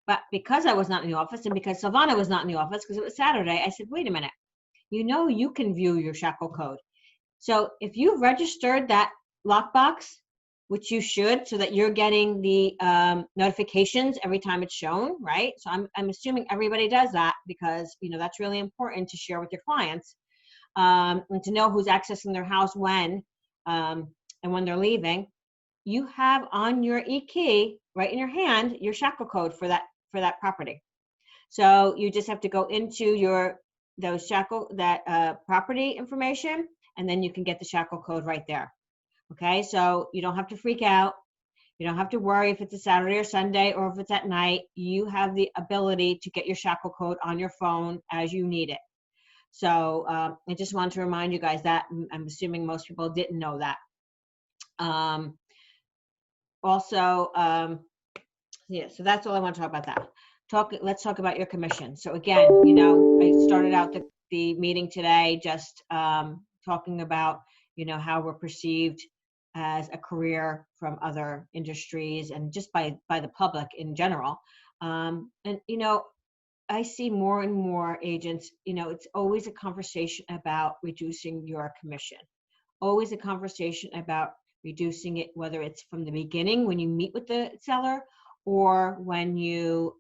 But because I was not in the office, and because Silvana was not in the office because it was Saturday, I said, wait a minute, you can view your shackle code. So if you've registered that lockbox, which you should, so that you're getting the notifications every time it's shown, right? So I'm assuming everybody does that, because that's really important to share with your clients, and to know who's accessing their house when, and when they're leaving. You have on your e-key right in your hand your shackle code for that property. So you just have to go into your those property information, and then you can get the shackle code right there. Okay, so you don't have to freak out. You don't have to worry if it's a Saturday or Sunday or if it's at night. You have the ability to get your shackle code on your phone as you need it. So I just wanted to remind you guys that. I'm assuming most people didn't know that. Yeah, so that's all I want to talk about that. Let's talk about your commission. So again, you know, I started out the meeting today just talking about, you know, how we're perceived as a career from other industries and just by the public in general. And, you know, I see more and more agents, you know, it's always a conversation about reducing your commission. Always a conversation about reducing it, whether it's from the beginning when you meet with the seller or when you,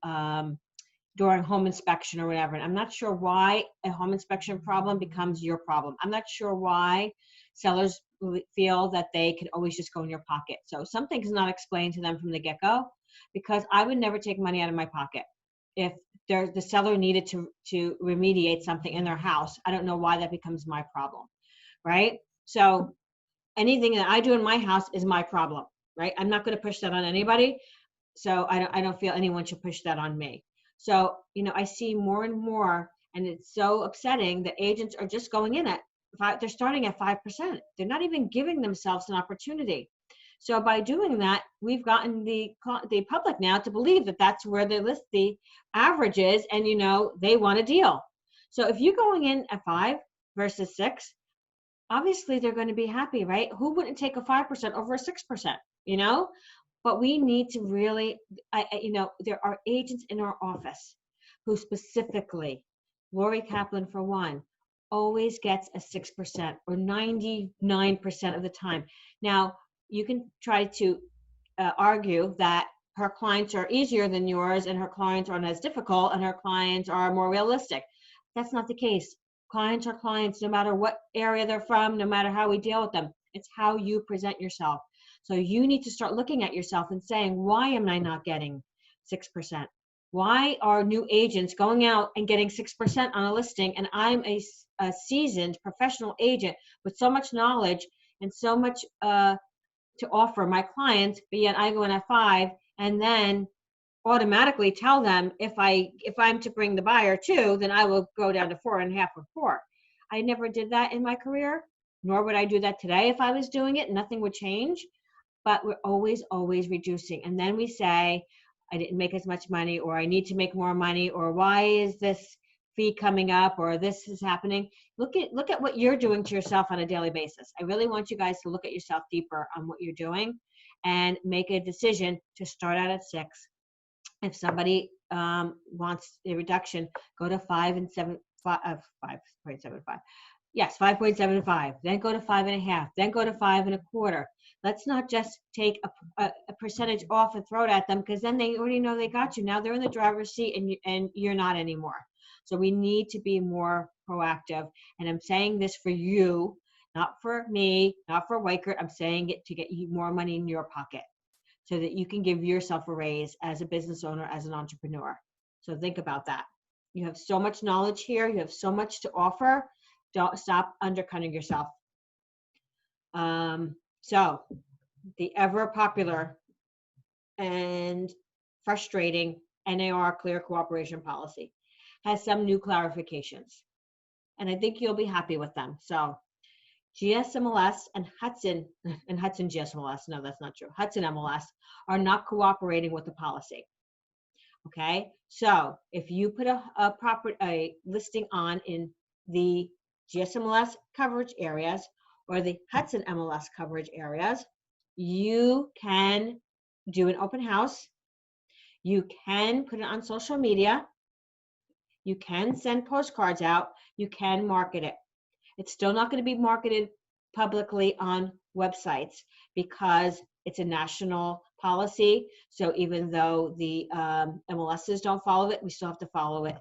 during home inspection or whatever. And I'm not sure why a home inspection problem becomes your problem. I'm not sure why sellers feel that they can always just go in your pocket. So something's not explained to them from the get-go, because I would never take money out of my pocket. If the seller needed to remediate something in their house, I don't know why that becomes my problem, right? So anything that I do in my house is my problem, right? I'm not going to push that on anybody. So I don't feel anyone should push that on me. So, you know, I see more and more, and it's so upsetting that agents are just going in at they're starting at 5%. They're not even giving themselves an opportunity. So by doing that, we've gotten the public now to believe that that's where they list the averages, and, you know, they want a deal. So if you're going in at 5 versus 6, obviously they're going to be happy, right? Who wouldn't take a 5% over a 6%, you know? But we need to really, you know, there are agents in our office who specifically, Lori Kaplan for one, always gets a 6% or 99% of the time. Now, you can try to argue that her clients are easier than yours and her clients aren't as difficult and her clients are more realistic. That's not the case. Clients are clients no matter what area they're from, no matter how we deal with them. It's how you present yourself. So you need to start looking at yourself and saying, why am I not getting 6%? Why are new agents going out and getting 6% on a listing, and I'm a seasoned professional agent with so much knowledge and so much to offer my clients, but yet I go in at 5 and then automatically tell them if I'm to bring the buyer too, then I will go down to 4.5 or 4. I never did that in my career, nor would I do that today. If I was doing it, nothing would change. But we're always reducing. And then we say, I didn't make as much money, or I need to make more money, or why is this fee coming up, or this is happening. Look at what you're doing to yourself on a daily basis. I really want you guys to look at yourself deeper on what you're doing and make a decision to start out at 6. If somebody wants a reduction, go to 5.75. Yes, 5.75. Then go to 5.5. Then go to 5.25. Let's not just take a percentage off and throw it at them, because then they already know they got you. Now they're in the driver's seat and you're not anymore. So we need to be more proactive. And I'm saying this for you, not for me, not for Weichert. I'm saying it to get you more money in your pocket so that you can give yourself a raise as a business owner, as an entrepreneur. So think about that. You have so much knowledge here. You have so much to offer. Don't stop undercutting yourself. So the ever popular and frustrating NAR Clear Cooperation Policy has some new clarifications, and I think you'll be happy with them. So GSMLS and Hudson GSMLS, no, that's not true. Hudson MLS are not cooperating with the policy. Okay, so if you put a listing on in the GSMLS coverage areas or the Hudson MLS coverage areas, you can do an open house. You can put it on social media. You can send postcards out. You can market it. It's still not going to be marketed publicly on websites because it's a national policy. So even though the MLSs don't follow it, we still have to follow it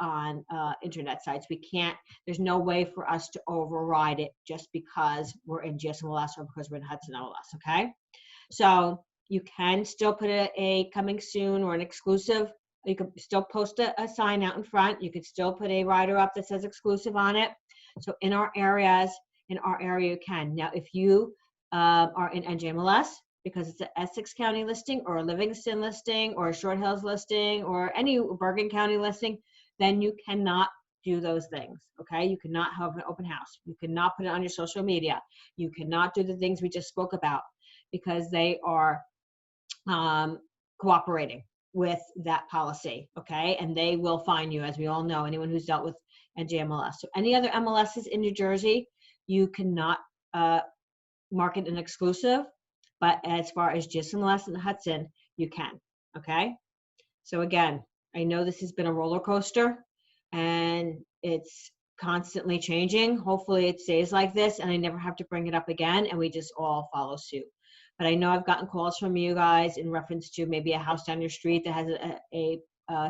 on internet sites. We can't, there's no way for us to override it just because we're in GSMLS or because we're in Hudson MLS, okay? So you can still put a coming soon or an exclusive You could still post a sign out in front. You could still put a rider up that says exclusive on it. So in our area you can. Now, if you are in NJMLS, because it's an Essex County listing or a Livingston listing or a Short Hills listing or any Bergen County listing, then you cannot do those things, okay? You cannot have an open house. You cannot put it on your social media. You cannot do the things we just spoke about because they are cooperating with that policy, okay? And they will fine you, as we all know, anyone who's dealt with NJMLS. So any other MLSs in New Jersey, you cannot market an exclusive, but as far as GSMLS and Hudson, you can, okay? So again, I know this has been a roller coaster and it's constantly changing. Hopefully it stays like this and I never have to bring it up again and we just all follow suit. But I know I've gotten calls from you guys in reference to maybe a house down your street that has a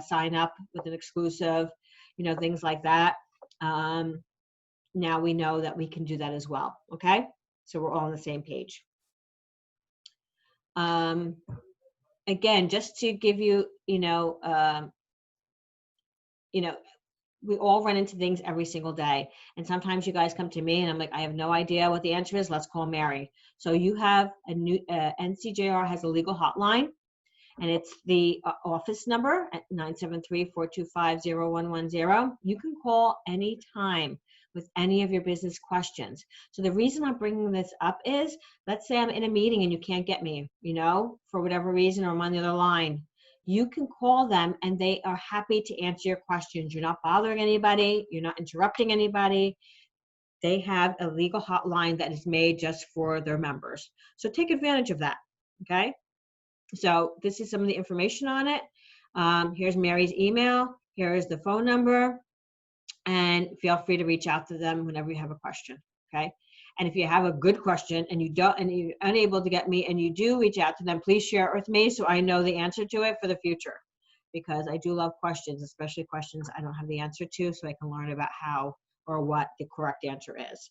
sign up with an exclusive, you know, things like that. Now we know that we can do that as well, okay? So we're all on the same page. Again, just to give you, you know, we all run into things every single day. And sometimes you guys come to me and I'm like, I have no idea what the answer is. Let's call Mary. So you have a new, NCJR has a legal hotline and it's the office number at 973-425-0110. You can call anytime with any of your business questions. So the reason I'm bringing this up is, let's say I'm in a meeting and you can't get me, you know, for whatever reason, or I'm on the other line. You can call them and they are happy to answer your questions. You're not bothering anybody. You're not interrupting anybody. They have a legal hotline that is made just for their members. So take advantage of that, okay? So this is some of the information on it. Here's Mary's email. Here's the phone number. And feel free to reach out to them whenever you have a question, okay? And if you have a good question and you're unable to get me and you do reach out to them, please share it with me so I know the answer to it for the future, because I do love questions, especially questions I don't have the answer to, so I can learn about how or what the correct answer is.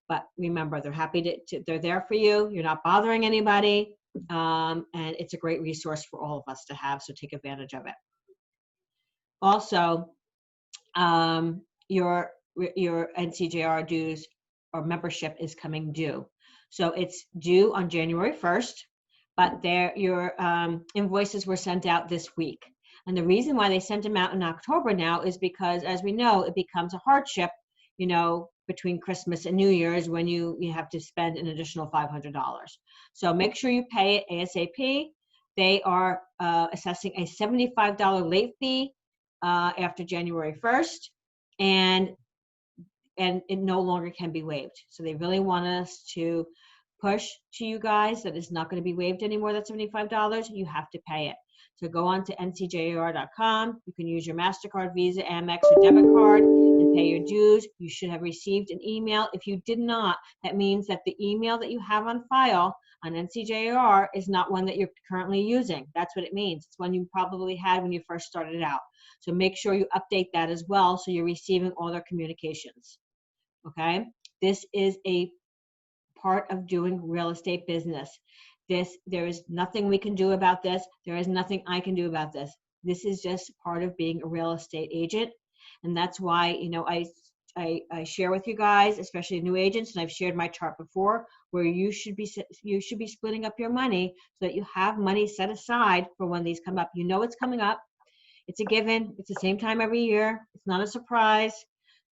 But remember, they're happy they're there for you. You're not bothering anybody, and it's a great resource for all of us to have, so take advantage of it. Also, your NCJR dues or membership is coming due. So it's due on January 1st, but your invoices were sent out this week. And the reason why they sent them out in October now is because, as we know, it becomes a hardship, you know, between Christmas and New Year's when you have to spend an additional $500. So make sure you pay it ASAP. They are assessing a $75 late fee after January 1st. And it no longer can be waived. So they really want us to push to you guys that it's not going to be waived anymore. That's $75. You have to pay it. So go on to ncjar.com. You can use your MasterCard, Visa, Amex, or debit card and pay your dues. You should have received an email. If you did not, that means that the email that you have on file on NCJR is not one that you're currently using. That's what it means. It's one you probably had when you first started out. So make sure you update that as well so you're receiving all their communications. Okay? This is a part of doing real estate business. There is nothing we can do about this. There is nothing I can do about this. This is just part of being a real estate agent. And that's why, you know, I share with you guys, especially new agents, and I've shared my chart before, where you should be splitting up your money so that you have money set aside for when these come up. You know it's coming up. It's a given. It's the same time every year. It's not a surprise.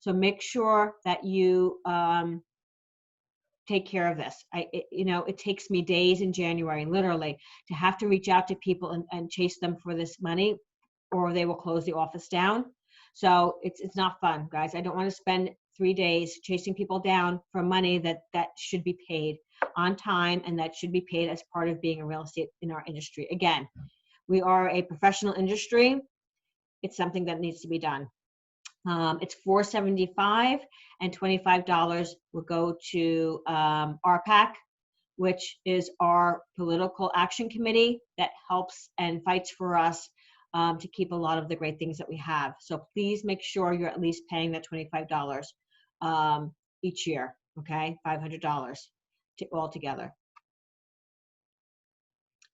So make sure that you take care of this. You know, it takes me days in January, literally, to have to reach out to people and chase them for this money, or they will close the office down. So it's not fun, guys. I don't want to spend 3 days chasing people down for money that should be paid on time and that should be paid as part of being a real estate in our industry. Again, we are a professional industry. It's something that needs to be done. It's $475 and $25 will go to RPAC, which is our political action committee that helps and fights for us to keep a lot of the great things that we have. So please make sure you're at least paying that $25 each year, okay? $500 altogether.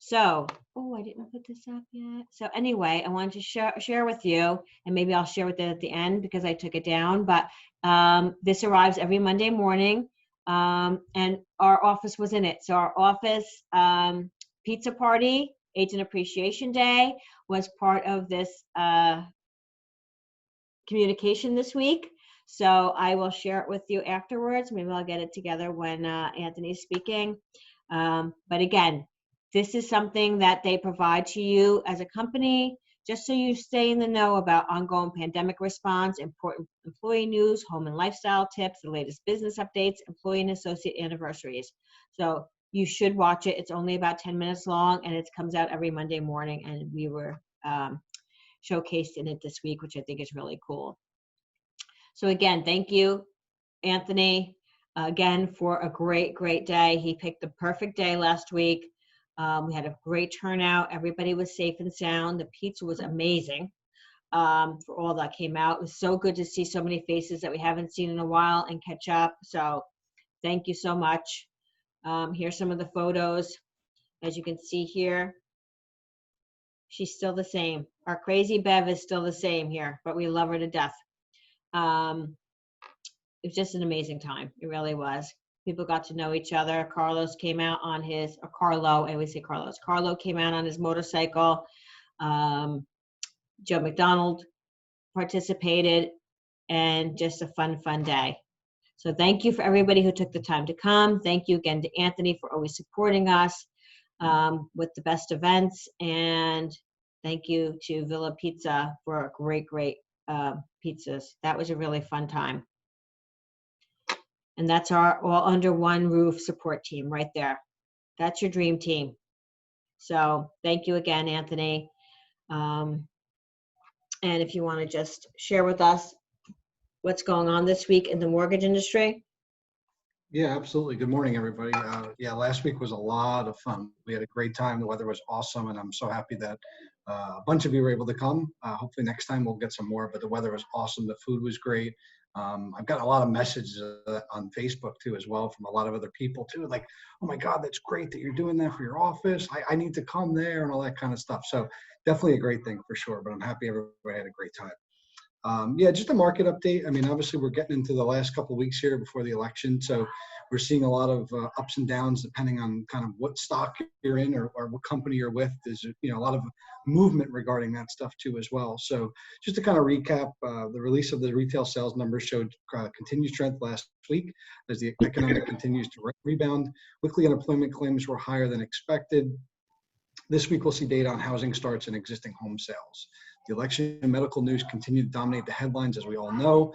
So, oh, I didn't put this up yet. So anyway, I wanted to share with you, and maybe I'll share with it at the end because I took it down, but this arrives every Monday morning, and our office was in it. So our office pizza party, Agent Appreciation Day, was part of this communication this week. So I will share it with you afterwards. Maybe I'll get it together when Anthony's speaking. But again, this is something that they provide to you as a company, just so you stay in the know about ongoing pandemic response, important employee news, home and lifestyle tips, the latest business updates, employee and associate anniversaries. So you should watch it. It's only about 10 minutes long, and it comes out every Monday morning, and we were showcased in it this week, which I think is really cool. So again, thank you, Anthony, again, for a great day. He picked the perfect day last week. We had a great turnout. Everybody was safe and sound. The pizza was amazing for all that came out. It was so good to see so many faces that we haven't seen in a while and catch up. So thank you so much. Here's some of the photos. As you can see here, she's still the same. Our crazy Bev is still the same here, but we love her to death. It was just an amazing time. It really was. People got to know each other. Carlos came out on his, or Carlo, I always say Carlos. Carlo came out on his motorcycle. Joe McDonald participated, and just a fun day. So thank you for everybody who took the time to come. Thank you again to Anthony for always supporting us with the best events. And thank you to Villa Pizza for great pizzas. That was a really fun time. And that's our all under one roof support team right there. That's your dream team. So thank you again, Anthony. And if you want to just share with us what's going on this week in the mortgage industry. Yeah, absolutely. Good morning, everybody. Yeah, last week was a lot of fun. We had a great time. The weather was awesome, and I'm so happy that a bunch of you were able to come. Hopefully next time we'll get some more, but the weather was awesome. The food was great. I've got a lot of messages on Facebook too, as well, from a lot of other people too, like, oh my God, that's great that you're doing that for your office. I need to come there and all that kind of stuff. So definitely a great thing for sure, but I'm happy everybody had a great time. Yeah, just a market update. I mean, obviously we're getting into the last couple of weeks here before the election. So we're seeing a lot of ups and downs depending on kind of what stock you're in or what company you're with. There's, you know, a lot of movement regarding that stuff too as well. So just to kind of recap, the release of the retail sales numbers showed continued strength last week as the economic continues to rebound. Weekly unemployment claims were higher than expected. This week we'll see data on housing starts and existing home sales. The election and medical news continue to dominate the headlines, as we all know.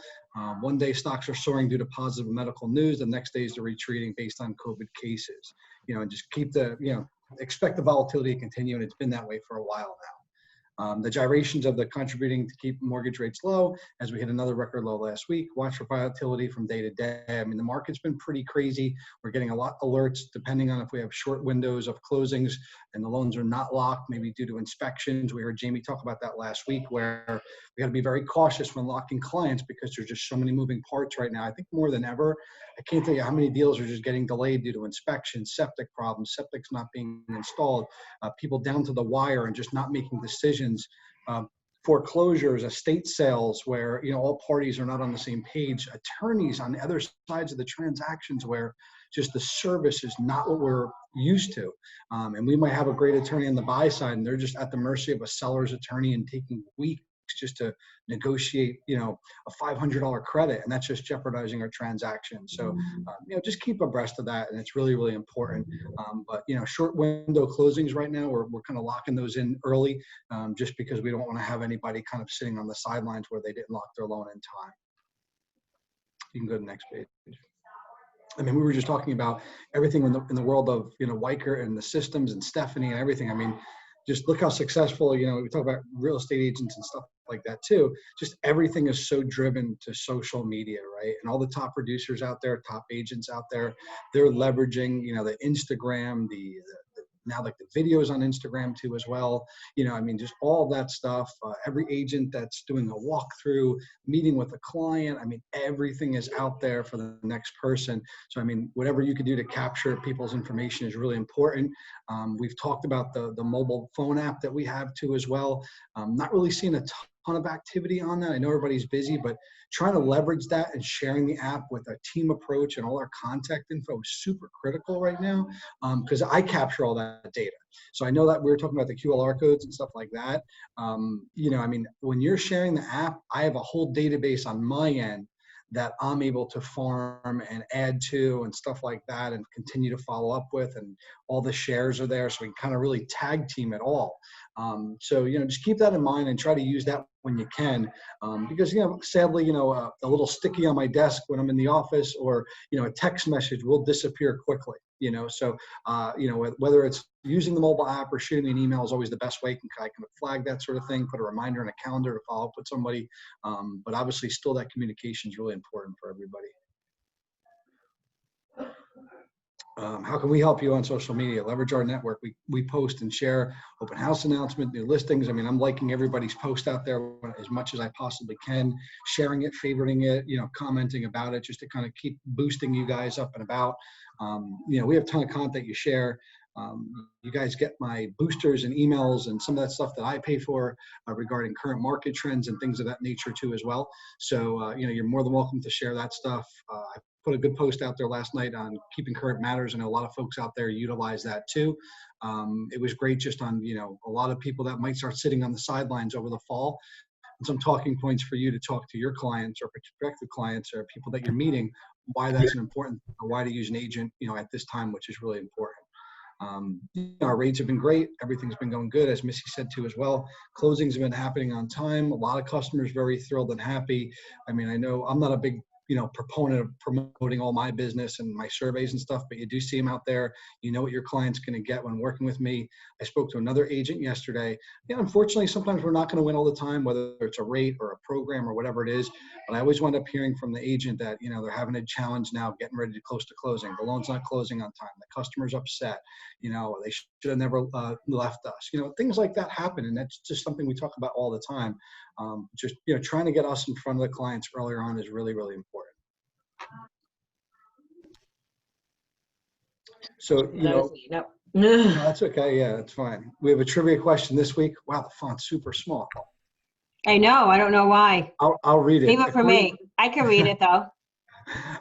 One day stocks are soaring due to positive medical news. The next days they're retreating based on COVID cases. You know, and just keep the, you know, expect the volatility to continue, and it's been that way for a while now. The gyrations of the contributing to keep mortgage rates low as we hit another record low last week. Watch for volatility from day to day. I mean, the market's been pretty crazy. We're getting a lot of alerts depending on if we have short windows of closings and the loans are not locked, maybe due to inspections. We heard Jamie talk about that last week, where we got to be very cautious when locking clients because there's just so many moving parts right now. I think more than ever, I can't tell you how many deals are just getting delayed due to inspections, septic problems, septic's not being installed, people down to the wire and just not making decisions. Foreclosures, estate sales, where, you know, all parties are not on the same page, attorneys on the other sides of the transactions where just the service is not what we're used to. And we might have a great attorney on the buy side and they're just at the mercy of a seller's attorney and taking weeks just to negotiate, you know, a $500 credit, and that's just jeopardizing our transaction. So, you know, just keep abreast of that, and it's really, really important. But, you know, short window closings right now, we're kind of locking those in early, just because we don't want to have anybody kind of sitting on the sidelines where they didn't lock their loan in time. You can go to the next page. I mean, we were just talking about everything in the world of, you know, Weichert and the systems and Stephanie and everything. I mean, just look how successful, you know, we talk about real estate agents and stuff like that too. Just everything is so driven to social media, right? And all the top producers out there, top agents out there, they're leveraging, you know, the Instagram, the now like the videos on Instagram too as well. You know, I mean, just all that stuff. Every agent that's doing a walkthrough, meeting with a client, I mean, everything is out there for the next person. So, I mean, whatever you can do to capture people's information is really important. We've talked about the mobile phone app that we have too as well. Not really seeing a ton of activity on that. I know everybody's busy, but trying to leverage that and sharing the app with a team approach and all our contact info is super critical right now, because I capture all that data. So I know that we were talking about the QLR codes and stuff like that. You know, I mean, when you're sharing the app, I have a whole database on my end that I'm able to farm and add to and stuff like that and continue to follow up with, and all the shares are there, so we can kind of really tag team it all. So, you know, just keep that in mind and try to use that when you can, because, you know, sadly, you know, a little sticky on my desk when I'm in the office, or, you know, a text message will disappear quickly, you know. So, you know, whether it's using the mobile app or shooting an email is always the best way. I can flag that sort of thing, put a reminder in a calendar to follow up with somebody. But obviously still that communication is really important for everybody. How can we help you on social media? Leverage our network. We post and share open house announcement, new listings. I mean, I'm liking everybody's post out there as much as I possibly can, sharing it, favoriting it, you know, commenting about it, just to kind of keep boosting you guys up and about. You know, we have a ton of content you share. You guys get my boosters and emails and some of that stuff that I pay for regarding current market trends and things of that nature too as well. So, you know, you're more than welcome to share that stuff. I put a good post out there last night on keeping current matters. I know a lot of folks out there utilize that too. It was great just on, you know, a lot of people that might start sitting on the sidelines over the fall. And some talking points for you to talk to your clients or prospective clients or people that you're meeting, why that's an important, or why to use an agent, you know, at this time, which is really important. Our rates have been great. Everything's been going good, as Missy said too as well. Closings have been happening on time. A lot of customers very thrilled and happy. I mean, I know I'm not a big, you know, proponent of promoting all my business and my surveys and stuff, but you do see them out there. You know what your client's going to get when working with me. I spoke to another agent yesterday. Yeah, unfortunately, sometimes we're not going to win all the time, whether it's a rate or a program or whatever it is. But I always wind up hearing from the agent that, you know, they're having a challenge now getting ready to close to closing. The loan's not closing on time. The customer's upset. You know, they should have never left us. You know, things like that happen, and that's just something we talk about all the time. Just, you know, trying to get us in front of the clients earlier on is really, really important. So, you know, no, that's okay. Yeah, that's fine. We have a trivia question this week. Wow, the font's super small. I know. I don't know why. I'll read it. Leave it for me. I can read it though.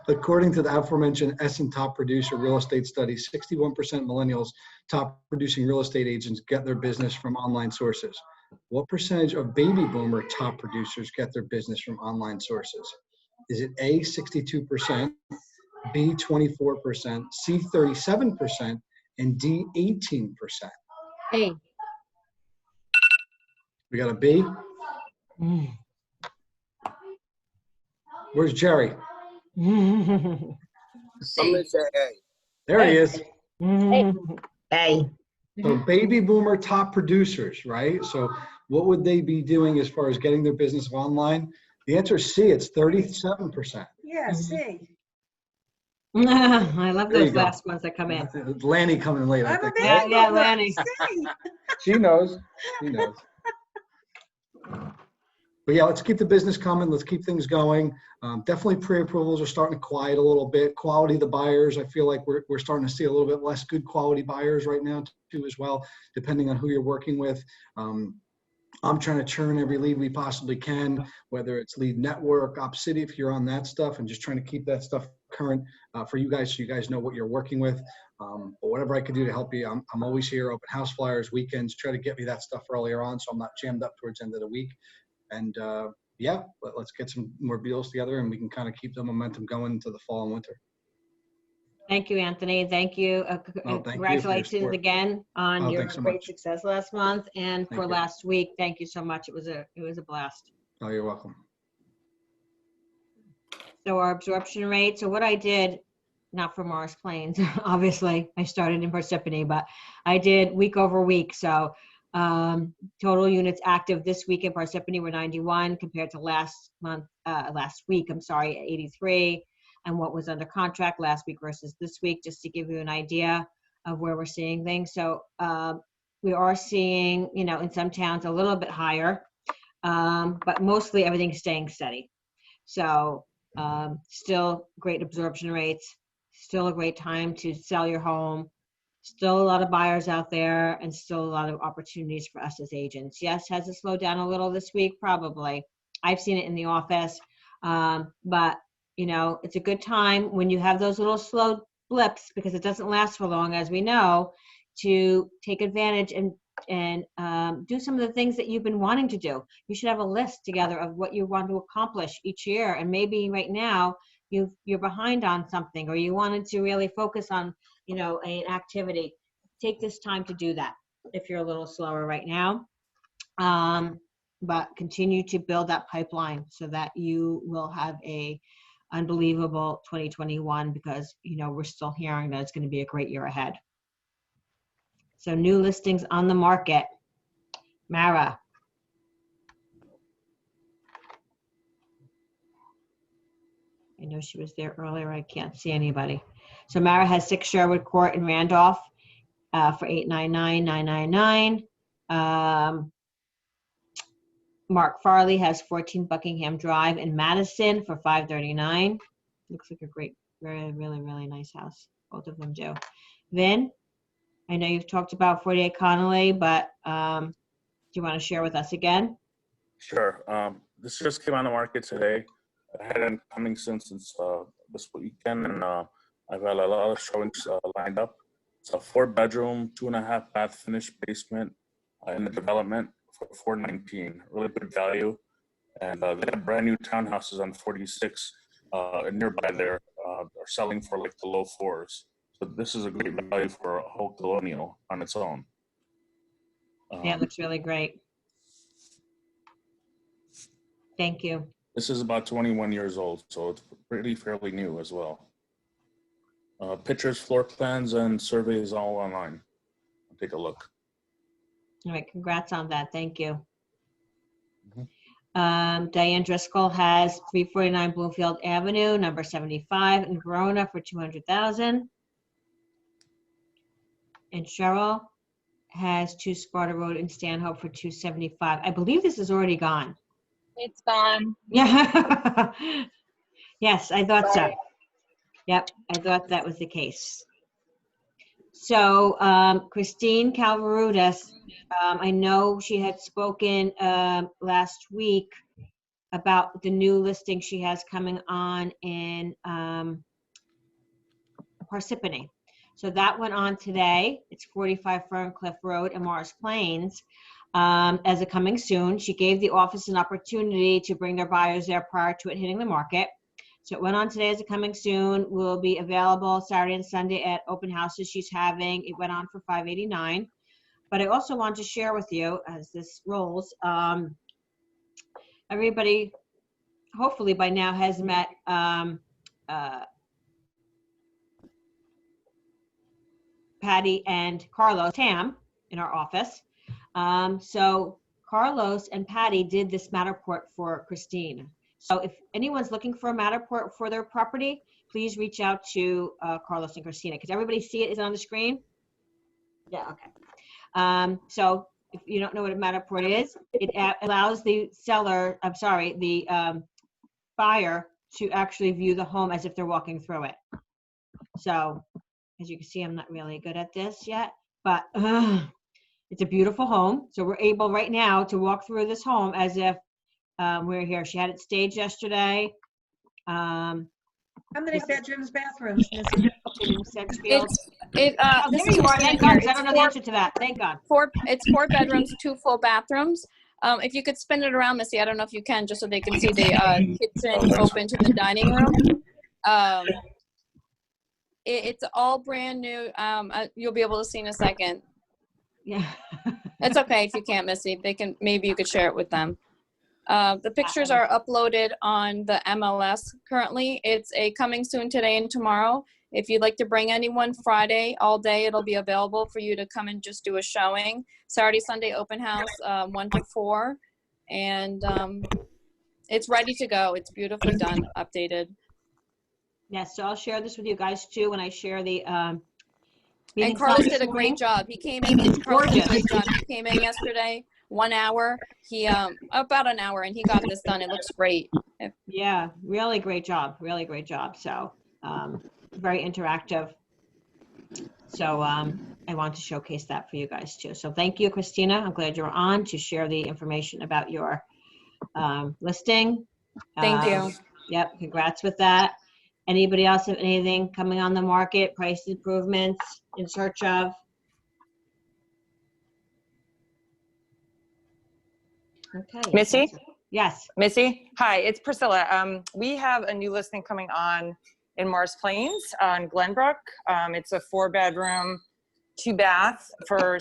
According to the aforementioned Essen Top Producer Real Estate Study, 61% millennials, top producing real estate agents, get their business from online sources. What percentage of baby boomer top producers get their business from online sources? Is it A, 62%, B, 24%, C, 37%, and D, 18%? Hey. We got a B. Where's Jerry? C. There he is. Hey. So baby boomer top producers, right? So what would they be doing as far as getting their business online? The answer is C, it's 37%. Yeah, see. I love There you those go. last ones that come in. Lanny coming late, I I'm a think. baby Yeah, boomer. Lanny. See? She knows. She knows. But yeah, let's keep the business coming. Let's keep things going. Definitely pre-approvals are starting to quiet a little bit. Quality of the buyers, I feel like we're starting to see a little bit less good quality buyers right now too as well, depending on who you're working with. I'm trying to churn every lead we possibly can, whether it's Lead Network, OpCity, if you're on that stuff, and just trying to keep that stuff current for you guys, so you guys know what you're working with. But whatever I can do to help you, I'm always here. Open house flyers, weekends, try to get me that stuff earlier on, so I'm not jammed up towards the end of the week. And yeah, let's get some more deals together, and we can kind of keep the momentum going into the fall and winter. Thank you, Anthony. Thank you. Thank you for your Congratulations support. again on your thanks so great much. success last month and Thank for you. last week. Thank you so much. It was a blast. Oh, you're welcome. So our absorption rate. So what I did, not for Morris Plains, obviously, I started in Parsippany, but I did week over week. So total units active this week in Parsippany were 91 compared to last week, 83. And what was under contract last week versus this week, just to give you an idea. of where we're seeing things. So we are seeing, in some towns a little bit higher, but mostly everything's staying steady. So still great absorption rates, still a great time to sell your home, still a lot of buyers out there, and still a lot of opportunities for us as agents. Yes, has it slowed down a little this week? Probably. I've seen it in the office, but it's a good time when you have those little slow blips, because it doesn't last for long, as we know, to take advantage and do some of the things that you've been wanting to do. You should have a list together of what you want to accomplish each year. And maybe right now you're behind on something, or you wanted to really focus on, an activity. Take this time to do that if you're a little slower right now. But continue to build that pipeline so that you will have a unbelievable 2021, because, we're still hearing that it's going to be a great year ahead. So new listings on the market. Mara. I know she was there earlier. I can't see anybody. So Mara has 6 Sherwood Court in Randolph for $899,999. Mark Farley has 14 Buckingham Drive in Madison for $539. Looks like a great, really, really, really nice house. Both of them do. Vin, I know you've talked about 48 Connolly, but do you want to share with us again? Sure. This just came on the market today. I had it coming since this weekend, and I've got a lot of showings lined up. It's a 4-bedroom, 2.5 bath finished basement in the development for $419. Really good value. And they have brand new townhouses on 46 nearby there are selling for like the low 4s. So this is a great value for a whole colonial on its own. Yeah, it looks really great. Thank you. This is about 21 years old, so it's pretty fairly new as well. Pictures, floor plans, and surveys all online. Take a look. All right, congrats on that. Thank you. Diane Driscoll has 349 Bloomfield Avenue, number 75 in Verona for $200,000. And Cheryl has 2 Sparta Road in Stanhope for $275,000. I believe this is already gone. It's gone. Yeah. Yes, I thought so. Yep, I thought that was the case. So Christine Calvarutis, I know she had spoken last week about the new listing she has coming on in Parsippany. So that went on today. It's 45 Ferncliff Road in Morris Plains. As a coming soon, she gave the office an opportunity to bring their buyers there prior to it hitting the market. So it went on today as a coming soon. Will be available Saturday and Sunday at open houses she's having. It went on for $589. But I also want to share with you, as this rolls, everybody hopefully by now has met Patty and Carlos Tam in our office. So Carlos and Patty did this Matterport for Christine. So if anyone's looking for a Matterport for their property, please reach out to Carlos and Christina. Because everybody see it? Is it on the screen? Yeah, okay. So if you don't know what a Matterport is, it allows the seller, the buyer to actually view the home as if they're walking through it. So as you can see, I'm not really good at this yet, but it's a beautiful home. So we're able right now to walk through this home as if we're here. She had it staged yesterday. How many bedrooms, bathrooms? Sedgefield. There you are. Thank God. I don't know the answer to that. Thank God. It's 4 bedrooms, 2 full bathrooms. If you could spin it around, Missy, I don't know if you can, just so they can see the kitchen open to the dining room. It's all brand new. You'll be able to see in a second. Yeah. It's okay if you can't, Missy. Maybe you could share it with them. The pictures are uploaded on the MLS currently. It's a coming soon today and tomorrow. If you'd like to bring anyone, Friday all day, it'll be available for you to come and just do a showing. Saturday, Sunday open house, 1 to 4. And it's ready to go. It's beautifully done, updated. Yes, so I'll share this with you guys too when I share the And Carlos did a great job. He came in, Carlos did a great job. He came in yesterday, 1 hour. He, about an hour, and he got this done. It looks great. Yeah, really great job, really great job. So, very interactive. So, I want to showcase that for you guys too. So thank you, Christina. I'm glad you're on to share the information about your listing. Thank you. Yep, congrats with that. Anybody else have anything coming on the market, price improvements in search of? Okay. Missy? Yes. Missy? Hi, it's Priscilla. We have a new listing coming on in Morris Plains on Glenbrook. It's a 4-bedroom, 2-bath for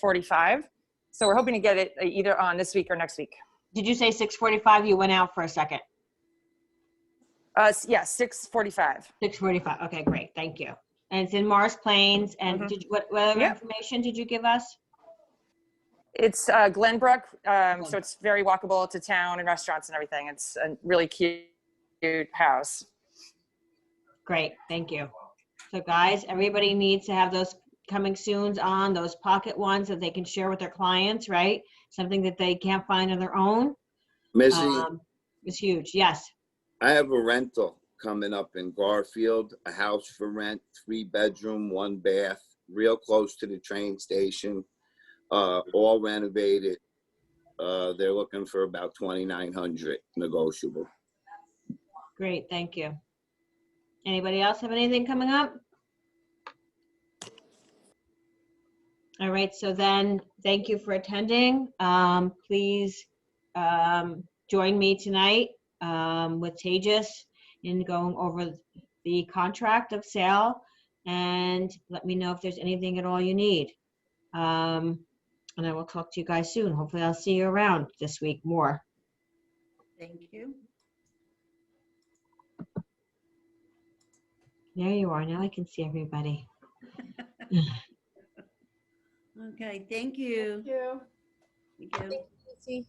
$645. So we're hoping to get it either on this week or next week. Did you say 6:45? You went out for a second. Yeah, 6:45. 6:45. Okay, great. Thank you. And it's in Morris Plains. And what other information did you give us? It's Glenbrook, so it's very walkable to town and restaurants and everything. It's a really cute house. Great, thank you. So guys, everybody needs to have those coming soons on, those pocket ones that they can share with their clients, right? Something that they can't find on their own. Missy, it's huge, yes. I have a rental coming up in Garfield, a house for rent, 3-bedroom, 1-bath, real close to the train station, all renovated. They're looking for about $2,900 negotiable. Great, thank you. Anybody else have anything coming up? All right, so then thank you for attending. Please join me tonight with Tejas in going over the contract of sale, and let me know if there's anything at all you need. And I will talk to you guys soon. Hopefully I'll see you around this week more. Thank you. There you are. Now I can see everybody. Okay, thank you. Thank you. Thank you. Thank you.